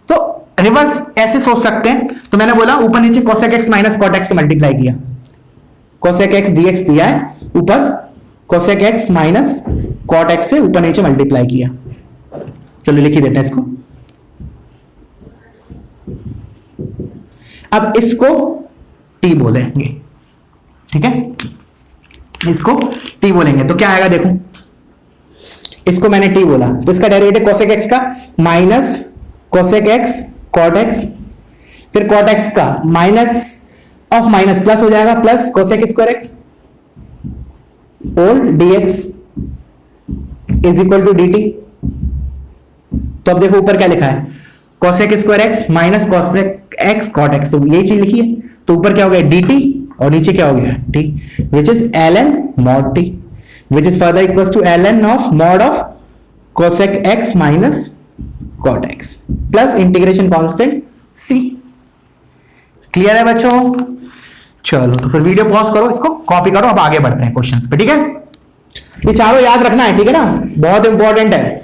तो रिवर्स ऐसे सोच सकते हैं। तो मैंने बोला ऊपर नीचे cosec x minus cot x से मल्टीप्लाई किया, cosec x dx दिया है, ऊपर cosec x minus cot x से ऊपर नीचे मल्टीप्लाई किया। चलो लिख ही देते हैं इसको। अब इसको t बोलेंगे, ठीक है, इसको t बोलेंगे तो क्या आएगा देखो, इसको मैंने t बोला तो इसका डेरिवेटिव cosec x का minus cosec x cot x, फिर cot x का माइनस ऑफ माइनस प्लस हो जाएगा, plus cosec square x whole dx is equal to dt। तो अब देखो ऊपर क्या लिखा है, cosec square x minus cosec x cot x, तो यही चीज लिखी है, तो ऊपर क्या हो गया dt और नीचे क्या हो गया t, which is ln mod t, which is further equals to ln of mod of cosec x minus cot x plus integration constant c। Clear है बच्चों? चलो तो फिर वीडियो पॉज करो, इसको कॉपी करो, अब आगे बढ़ते हैं क्वेश्चंस पे, ठीक है। ये चारों याद रखना है, ठीक है ना, बहुत इंपॉर्टेंट है।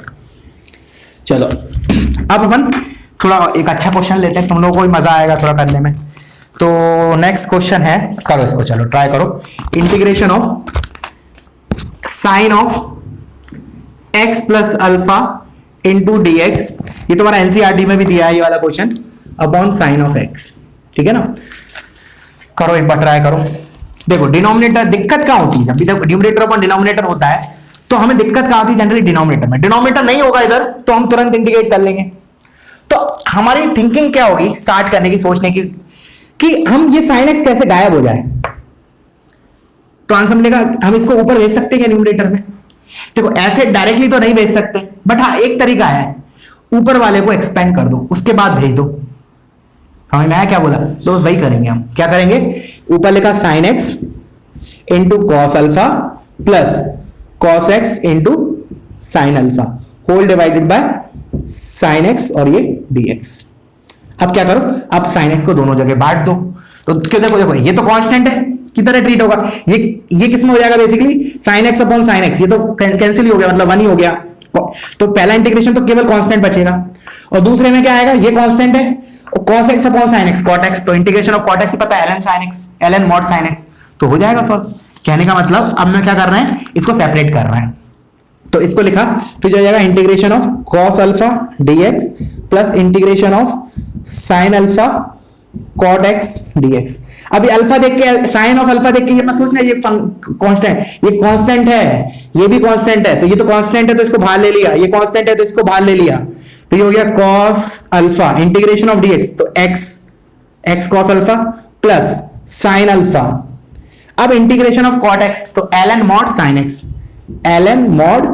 चलो अब अपन थोड़ा एक अच्छा क्वेश्चन लेते हैं, तुम लोगों को भी मजा आएगा थोड़ा करने में। तो नेक्स्ट क्वेश्चन है, करो इसको, चलो ट्राई करो, integration of sine of x plus alpha into D x, ये तुम्हारा एनसीईआरटी में भी दिया है ये वाला question, upon sine of x, ठीक है ना। करो एक बार ट्राई करो। देखो डिनोमिनेटर दिक्कत क्या होती है, जब भी न्यूमरेटर अपॉन डिनोमिनेटर होता है तो हमें दिक्कत क्या होती है जनरली डिनोमिनेटर में, डिनोमिनेटर नहीं होगा इधर तो हम तुरंत इंटीग्रेट कर लेंगे। तो हमारी थिंकिंग क्या होगी स्टार्ट करने की, सोचने की, कि हम ये साइन एक्स कैसे गायब हो जाए। तो आंसर मिलेगा, हम इसको ऊपर भेज सकते हैं न्यूमरेटर में। देखो ऐसे डायरेक्टली तो नहीं भेज सकते, बट हाँ एक तरीका है, ऊपर वाले को एक्सपेंड कर दो उसके बाद भेज दो। समझ में आया क्या बोला? तो वही करेंगे हम, क्या करेंगे, ऊपर लिखा sine x into cos alpha plus cos x into sine alpha whole divided by sine x और ये dx। अब क्या करो, अब साइन एक्स को दोनों जगह बांट दो। तो क्यों, देखो देखो ये तो कांस्टेंट है, की तरह ट्रीट होगा, ये किस में हो जाएगा basically, sine x upon sine x, ये तो कैंसिल ही हो गया, मतलब 1 ही हो गया। तो पहला इंटीग्रेशन तो केवल कांस्टेंट बचेगा, और दूसरे में क्या आएगा, ये कांस्टेंट है और cos x upon sin x cot x, तो इंटीग्रेशन ऑफ cot x पता है ln sin x, ln mod sin x, तो हो जाएगा सॉल्व। कहने का मतलब अब मैं क्या कर रहे हैं, इसको सेपरेट कर रहे हैं, तो इसको लिखा तो जो जाएगा integration of cos alpha dx plus integration of sin alpha cot x dx। अभी अल्फा देख के, साइन ऑफ अल्फा देख के ये मत सोचना ये कांस्टेंट, ये कांस्टेंट है, ये भी कांस्टेंट है, तो ये तो कांस्टेंट है तो इसको बाहर ले लिया, ये कांस्टेंट है तो इसको बाहर ले लिया, तो ये हो गया cos alpha integration of dx, तो x cos alpha plus sin alpha. अब इंटीग्रेशन ऑफ cot x, तो ln mod sin x, ln mod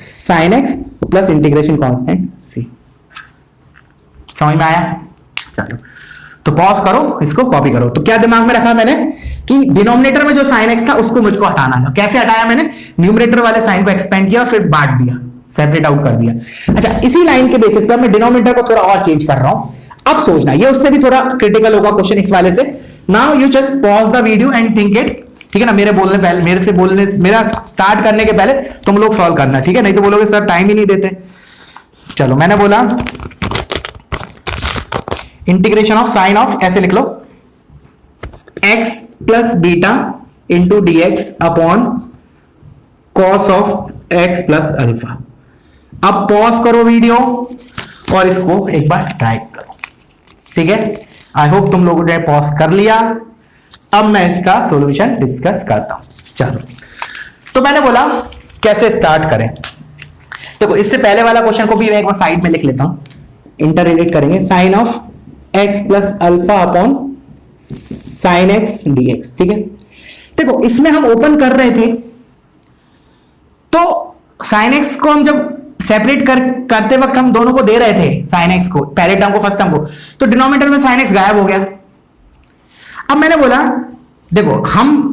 sin x plus integration constant c। समझ में आया? चलो तो पॉज करो, इसको कॉपी करो। तो क्या दिमाग में रखा मैंने कि डिनोमिनेटर में जो साइन एक्स था उसको मुझको हटाना है। कैसे हटाया मैंने, न्यूमरेटर वाले साइन को एक्सपेंड किया और फिर बांट दिया, सेपरेट आउट कर दिया। अच्छा, इसी लाइन के बेसिस पर मैं डिनोमिनेटर को थोड़ा और चेंज कर रहा हूं। अब सोचना ये उससे भी थोड़ा क्रिटिकल होगा क्वेश्चन इस वाले से। Now you just pause the video and think it, ठीक है ना। मेरा स्टार्ट करने के पहले तुम लोग सॉल्व करना, ठीक है, नहीं तो बोलोगे सर टाइम ही नहीं देते। चलो मैंने बोला इंटीग्रेशन ऑफ साइन ऑफ, ऐसे लिख लो, x plus beta into D x upon cos of x plus alpha. अब पॉज करो वीडियो और इसको एक बार ट्राई करो, ठीक है। आई होप तुम लोगों ने पॉज कर लिया। अब मैं इसका सॉल्यूशन डिस्कस करता हूं। चलो, तो मैंने बोला कैसे स्टार्ट करें। देखो, इससे पहले वाला क्वेश्चन को भी मैं एक बार साइड में लिख लेता हूं, इंटर रिलेट करेंगे। Sine of x plus alpha upon sine x D x, ठीक है। देखो, इसमें हम ओपन कर रहे थे तो साइन एक्स को हम जब सेपरेट करते वक्त हम दोनों को दे रहे थे, साइन एक्स को, पहले टर्म को फर्स्ट टर्म को, तो डिनोमिनेटर में साइन एक्स गायब हो गया। अब मैंने बोला देखो, हम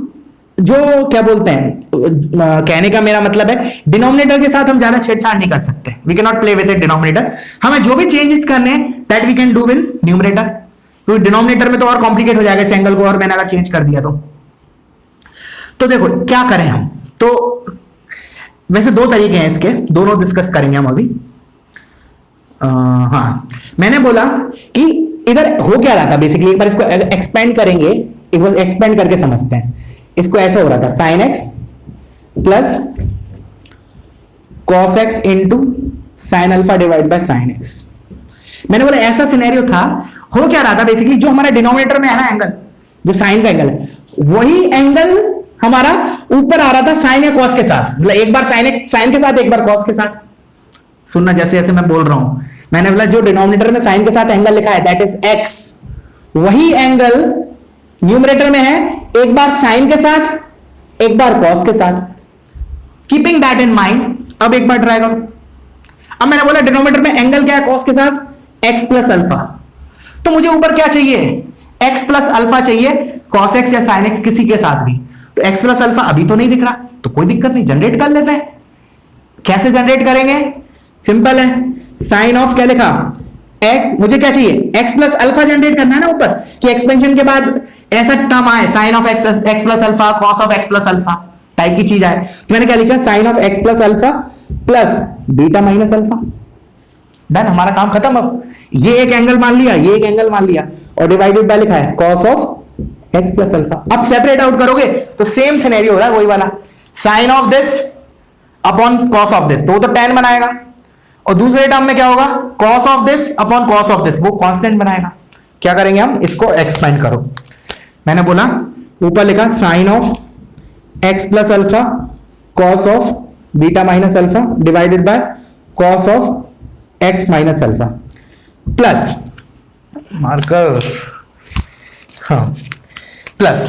जो क्या बोलते हैं, कहने का मेरा मतलब है डिनोमिनेटर के साथ हम ज्यादा छेड़छाड़ नहीं कर सकते। We can not play with denominator. हमें जो भी चेंजेस करने हैं that we can do in numerator, क्योंकि डिनोमिनेटर में तो और कॉम्प्लिकेट हो जाएगा इस एंगल को, और मैंने अगर चेंज कर दिया तो देखो क्या करें हम। तो वैसे दो तरीके हैं इसके, दोनों डिस्कस करेंगे हम अभी। हाँ, मैंने बोला कि इधर हो क्या रहा था बेसिकली, एक बार इसको एक्सपेंड करेंगे, एक बार एक्सपेंड करके समझते हैं। इसको ऐसा हो रहा था, sine x plus cos x into sine alpha divide by sine x. मैंने बोला ऐसा सिनेरियो था। हो क्या रहा था बेसिकली, जो हमारा डिनोमिनेटर में है ना एंगल, जो साइन का एंगल है, वही एंगल हमारा ऊपर आ रहा था साइन या कॉस के साथ। मतलब एक बार साइन एक्स साइन के साथ, एक बार कॉस के साथ। सुनना जैसे जैसे मैं बोल रहा हूं, मैंने बोला जो डिनोमिनेटर में साइन के साथ एंगल लिखा है दैट इज एक्स, वही एंगल न्यूमरेटर में है, एक बार साइन के साथ, एक बार कॉस के साथ। कीपिंग दैट इन माइंड, अब एक बार ट्राई करो। अब मैंने बोला डिनोमिनेटर में एंगल क्या है कॉस के साथ, एक्स प्लस अल्फा। तो मुझे ऊपर क्या चाहिए, एक्स प्लस अल्फा चाहिए, कॉस एक्स या साइन एक्स किसी के साथ भी। तो एक्स प्लस अल्फा अभी तो नहीं दिख रहा, तो कोई दिक्कत नहीं, जनरेट कर लेते हैं। कैसे जनरेट करेंगे, सिंपल है। साइन ऑफ क्या लिखा, एक्स, मुझे क्या चाहिए, एक्स प्लस अल्फा जनरेट करना है ना ऊपर, कि एक्सपेंशन के बाद ऐसा टर्म आए, sine of x plus alpha, cos of x plus alpha type की चीज आए। तो मैंने क्या लिखा, sine of x plus alpha plus beta minus alpha. Done, हमारा काम खत्म। अब ये एक एंगल मान लिया, ये एक एंगल मान लिया, और डिवाइडेड बाय लिखा है cos of x plus alpha. अब सेपरेट आउट करोगे तो सेम सिनेरियो हो रहा है, वही वाला, sine of this upon cos of this, तो वो तो tan बनाएगा, और दूसरे टर्म में क्या होगा, cos of this upon cos of this, वो कांस्टेंट बनाएगा। क्या करेंगे हम, इसको एक्सपेंड करो। मैंने बोला ऊपर लिखा sine of x plus alpha cos of beta minus alpha divided by cos of x minus alpha plus marker, हाँ, प्लस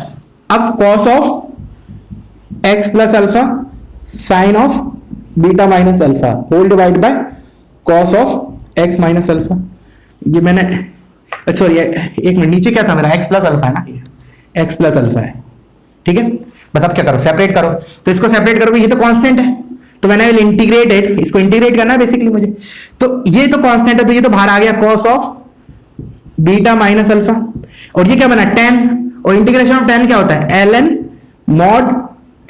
अब cos of x plus alpha sine of beta minus alpha whole divide by cos of x minus alpha. ये मैंने, sorry एक minute, नीचे क्या था मेरा, x plus alpha है ना, एक्स प्लस अल्फा है, ठीक है। बताओ क्या करो, सेपरेट करो। तो इसको सेपरेट करोगे, ये तो कांस्टेंट है, तो मैंने इंटीग्रेटेड, इसको इंटीग्रेट करना है बेसिकली मुझे। तो ये तो कांस्टेंट है, तो ये तो बाहर आ गया cos of beta minus alpha, और ये क्या बना, tan, और इंटीग्रेशन ऑफ tan क्या होता है, ln mod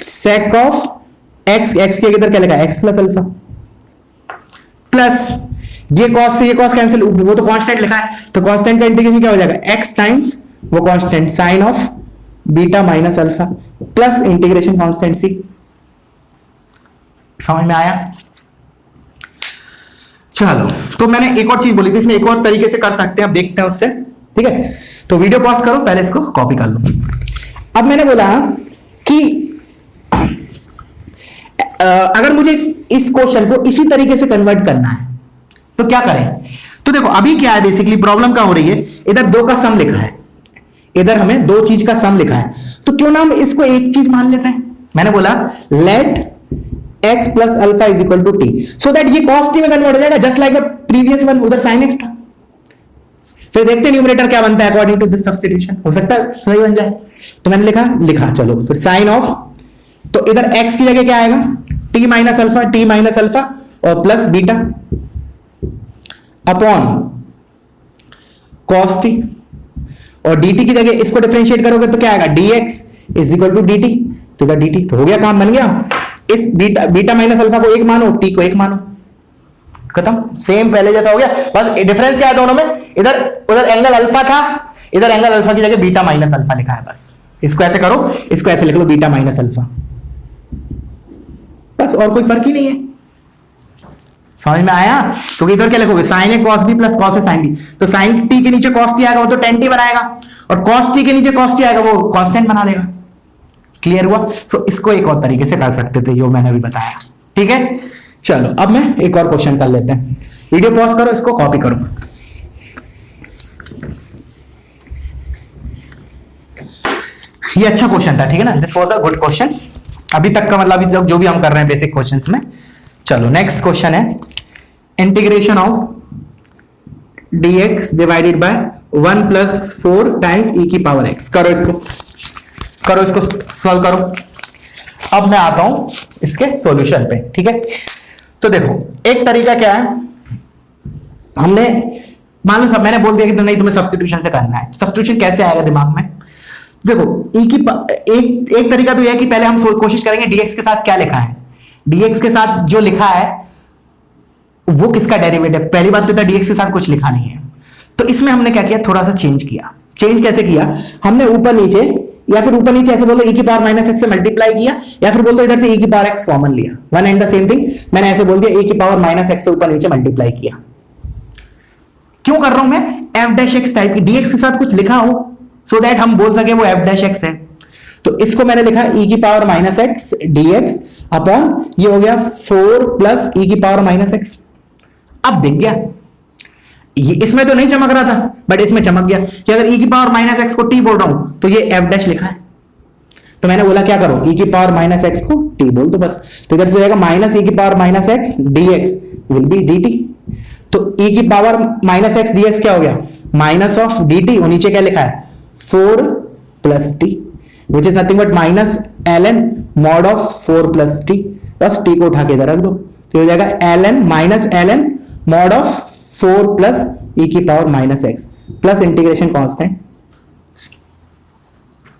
sake of x, x के इधर क्या लिखा है, x प्लस अल्फा, प्लस ये कॉस से ये कॉस कैंसिल, वो तो कांस्टेंट लिखा है, तो कांस्टेंट का इंटीग्रेशन क्या हो जाएगा, x टाइम्स वो constant sine of beta minus alpha plus integration constant C. समझ में आया। चलो, तो मैंने एक और चीज बोली थी, इसमें एक और तरीके से कर सकते हैं, अब देखते हैं उससे, ठीक है। तो वीडियो पॉज करो, पहले इसको कॉपी कर लो। अब मैंने बोला कि अगर मुझे इस क्वेश्चन को इसी तरीके से कन्वर्ट करना है तो क्या करें। तो देखो अभी क्या है, बेसिकली प्रॉब्लम क्या हो रही है, इधर दो का सम लिखा है, इधर हमें दो चीज का सम लिखा है, तो क्यों ना हम इसको एक चीज मान लेते हैं। मैंने बोला let x plus alpha is equal to t, so that ये cos t में कन्वर्ट हो जाएगा, just like the previous one, उधर sin x था। फिर देखते हैं न्यूमरेटर क्या बनता है अकॉर्डिंग टू दिस सब्स्टिट्यूशन, हो सकता है सही बन जाए। तो मैंने लिखा चलो, फिर साइन ऑफ, तो इधर x की जगह क्या आएगा, t माइनस अल्फा और plus beta upon cos t, और dt की जगह इसको डिफरेंशिएट करोगे तो क्या आएगा, dx is equal to dt, तो इधर dt, तो हो गया, काम बन गया। इस बीटा माइनस अल्फा को एक मानो, t को एक मानो, खत्म, सेम पहले जैसा हो गया, बस डिफरेंस क्या है दोनों में, इधर उधर एंगल अल्फा था, इधर एंगल अल्फा की जगह बीटा माइनस अल्फा लिखा है। बस इसको ऐसे करो, इसको ऐसे लिख लो बीटा माइनस अल्फा, बस और कोई फर्क ही नहीं है। समझ में आया? क्योंकि इधर क्या लिखोगे, sign A cos B plus cos A sine B, तो साइन टी के नीचे कॉस टी आएगा वो तो टेन टी बनाएगा, और कॉस टी के नीचे कॉस टी आएगा वो कांस्टेंट बना देगा। क्लियर हुआ? तो इसको एक और तरीके से कर सकते थे जो मैंने अभी बताया। ठीक है, चलो अब मैं एक और क्वेश्चन कर लेते हैं। वीडियो पॉज करो, इसको कॉपी करो। ये अच्छा क्वेश्चन था, ठीक है ना, this was a good question अभी तक का, मतलब जो भी हम कर रहे हैं बेसिक क्वेश्चंस में। चलो नेक्स्ट क्वेश्चन है, integration of dx divided by 1 plus 4 times e की पावर x। करो इसको सॉल्व करो। अब मैं आता हूं इसके सॉल्यूशन पे। ठीक है, तो देखो एक तरीका क्या है, हमने मान लो सब मैंने बोल दिया कि तो नहीं तुम्हें सब्स्टिट्यूशन से करना है। सब्स्टिट्यूशन कैसे आएगा दिमाग में? देखो e की एक तरीका तो यह है कि पहले हम कोशिश करेंगे dx के साथ क्या लिखा है, dx के साथ जो लिखा है वो किसका डेरिवेटिव। पहली बात तो dx के साथ कुछ लिखा नहीं है, तो इसमें हमने क्या किया, थोड़ा सा चेंज किया। चेंज कैसे किया, हमने ऊपर नीचे, या फिर ऊपर नीचे ऐसे बोलो e की पावर माइनस एक्स से मल्टीप्लाई किया, या फिर बोल दो इधर से e की पावर x कॉमन लिया, one and the same thing. मैंने ऐसे बोल दिया e की पावर माइनस एक्स से ऊपर नीचे मल्टीप्लाई किया। क्यों कर रहा हूं मैं, f डैश x टाइप की, dx के साथ कुछ लिखा हो सो दैट हम बोल सके वो f डैश x है। तो इसको मैंने लिखा e की power minus x dx upon ये हो गया 4 प्लस e की पावर माइनस एक्स। अब दिख गया, ये इसमें तो नहीं चमक रहा था बट इसमें चमक गया कि अगर e की पावर माइनस एक्स को t बोल रहा हूं तो ये f डैश लिखा है। तो मैंने बोला क्या करो, e की पावर माइनस एक्स को t बोल दो बस। तो इधर से हो जाएगा माइनस e की power minus x dx will be dt। तो e की पावर माइनस एक्स dx क्या हो गया, माइनस ऑफ dt, और नीचे क्या लिखा है 4 plus t which is nothing but minus ln mod of 4 plus t। बस t को उठा के इधर रख दो, तो हो जाएगा ln minus ln mod of 4 plus e की power minus x plus integration constant.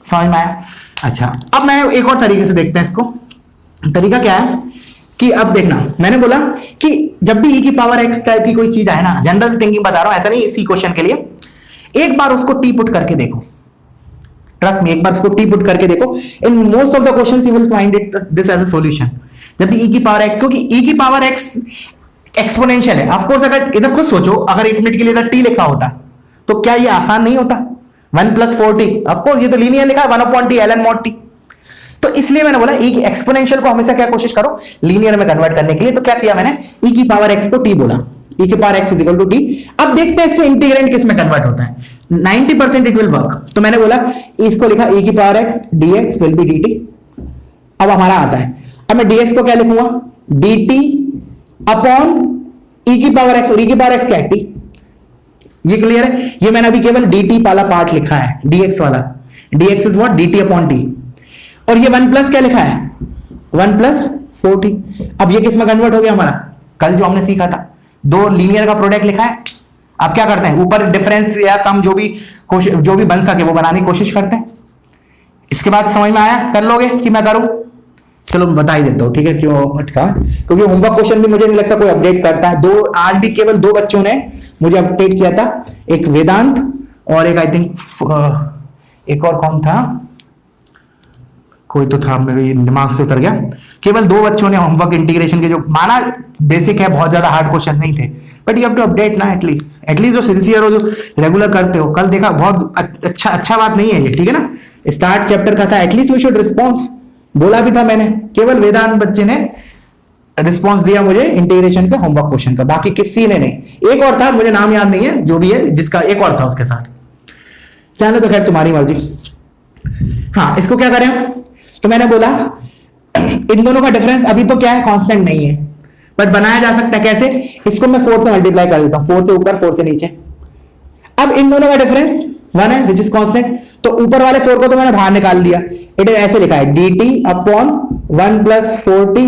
समझ में आया? अच्छा, अब मैं एक और तरीके से देखते हैं इसको। तरीका क्या है कि अब देखना, मैंने बोला कि जब भी e की पावर x टाइप की कोई चीज आए ना, जनरल थिंकिंग बता रहा हूं, ऐसा नहीं इसी क्वेश्चन के लिए, एक बार उसको t पुट करके देखो। ट्रस्ट मी, एक बार उसको t पुट करके देखो, in most of the questions you will find it this as a solution. जब भी e की पावर x, क्योंकि e की पावर x एक्सपोनेंशियल है। ऑफ कोर्स अगर इधर खुद सोचो, अगर 1 मिनट के लिए इधर t लिखा होता तो क्या ये आसान नहीं होता, 1 प्लस 4t। ऑफ कोर्स ये तो लीनियर लिखा है 1/t ln mod t। तो इसलिए मैंने बोला e की एक्सपोनेंशियल को हमेशा क्या कोशिश करो, लीनियर में कन्वर्ट करने के लिए। तो क्या किया मैंने, e की पावर x को t बोला, e की power x is equal to t। अब देखते हैं इससे इंटीग्रेंड किस में कन्वर्ट होता है, 90% इट विल वर्क। तो मैंने बोला इसको लिखा e की power x dx will be dt। अब हमारा आता है, अब मैं dx को क्या लिखूंगा, dt अपॉन e की पावर x, और e की पावर x क्या है t। ये क्लियर है? ये मैंने अभी केवल dt वाला पार्ट लिखा है, dx वाला, dx is what dt upon t। और ये 1 प्लस क्या लिखा है, 1 प्लस 4t। अब ये किस में कन्वर्ट हो गया हमारा, कल जो हमने सीखा था, दो लीनियर का प्रोडक्ट लिखा है। अब क्या करते हैं, ऊपर डिफरेंस या सम जो भी बन सके वो बनाने की कोशिश करते हैं। इसके बाद समझ में आया, कर लोगे कि मैं करूं? चलो मैं बता ही देता हूं, ठीक है, क्यों अटका, क्योंकि होमवर्क क्वेश्चन भी मुझे नहीं लगता कोई अपडेट करता है। आज भी केवल 2 बच्चों ने मुझे अपडेट किया था, एक वेदांत और एक आई थिंक एक और कौन था, कोई तो था, मेरे दिमाग से उतर गया। केवल 2 बच्चों ने होमवर्क इंटीग्रेशन के जो माना बेसिक है, बहुत ज्यादा हार्ड क्वेश्चन नहीं थे, but you have to update ना एटलीस्ट जो सिंसियर हो, जो रेगुलर करते हो। कल देखा, बहुत अच्छा बात नहीं है ये, ठीक है ना, स्टार्ट चैप्टर का था, एटलीस्ट वी शुड रिस्पॉन्स, बोला भी था मैंने। केवल वेदांत बच्चे ने रिस्पॉन्स दिया मुझे इंटीग्रेशन के होमवर्क क्वेश्चन का, बाकी किसी ने नहीं। एक और था, मुझे नाम याद नहीं है, जो भी है, जिसका एक और था उसके साथ, चलो तो खैर तुम्हारी मर्जी। हाँ, इसको क्या करें, तो मैंने बोला इन दोनों का डिफरेंस अभी तो क्या है, कांस्टेंट नहीं है, बट बनाया जा सकता है। कैसे, इसको मैं 4 से मल्टीप्लाई कर देता हूं, 4 से ऊपर 4 से नीचे। अब इन दोनों का डिफरेंस 1 है विच इज कांस्टेंट, तो ऊपर वाले 4 को तो मैंने बाहर निकाल लिया। इट इज ऐसे लिखा है dt upon 1 plus 4t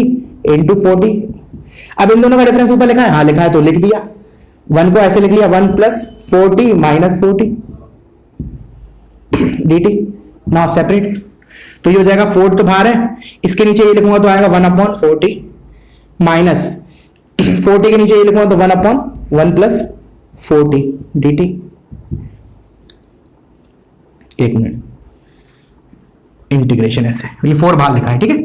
into 4t। अब इन दोनों का डिफरेंस ऊपर लिखा है, हाँ लिखा है तो लिख दिया, 1 को ऐसे लिख लिया 1 plus 4t minus 4t dt। Now separate, तो ये हो जाएगा 4 तो बाहर है, इसके नीचे ये लिखूंगा तो आएगा 1 अपॉन 4t माइनस 40 के नीचे ये लिखूंगा तो 1/1 प्लस 40 dt। एक मिनट, इंटीग्रेशन ऐसे, ये 4 बाहर लिखा है, ठीक है।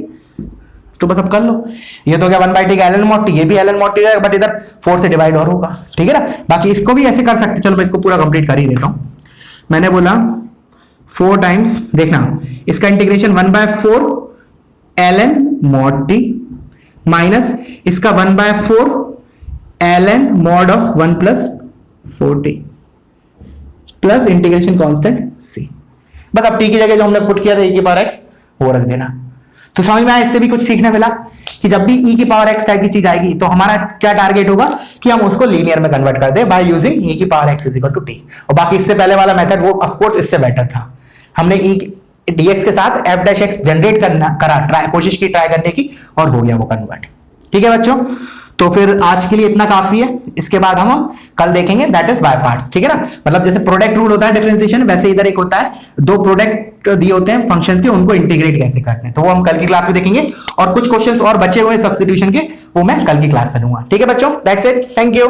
तो बस अब कर लो, ये तो क्या 1/t का ln mod t, ये भी ln mod t है, बट इधर 4 से डिवाइड और होगा, ठीक है ना। बाकी इसको भी ऐसे कर सकते, चलो मैं इसको पूरा कंप्लीट कर ही देता हूं। मैंने बोला 4 टाइम्स, देखना इसका integration 1/4 ln mod t minus इसका 1/4 ln mod of 1 plus 40 plus integration constant c। बस अब t की जगह जो हमने पुट किया था e की पावर x वो रख देना। तो समझ में आया, इससे भी कुछ सीखने मिला कि जब भी e की पावर x टाइप की चीज आएगी तो हमारा क्या टारगेट होगा कि हम उसको लीनियर में कन्वर्ट कर दे बाय यूजिंग e की power x equal to t। और बाकी इससे पहले वाला मेथड वो ऑफ कोर्स इससे बेटर था, हमने e dx के साथ f डैश x जनरेट करा, कोशिश की ट्राई करने की, और हो गया वो कन्वर्ट। ठीक है बच्चों, तो फिर आज के लिए इतना काफी है, इसके बाद हम कल देखेंगे दैट इज बाय पार्ट्स, ठीक है ना। मतलब जैसे प्रोडक्ट रूल होता है डिफरेंशिएशन, वैसे इधर एक होता है, 2 प्रोडक्ट दिए होते हैं फंक्शंस के, उनको इंटीग्रेट कैसे करते हैं, तो वो हम कल की क्लास में देखेंगे। और कुछ क्वेश्चंस और बचे हुए सब्स्टिट्यूशन के, वो मैं कल की क्लास में दूंगा। ठीक है बच्चों, दैट्स इट, थैंक यू।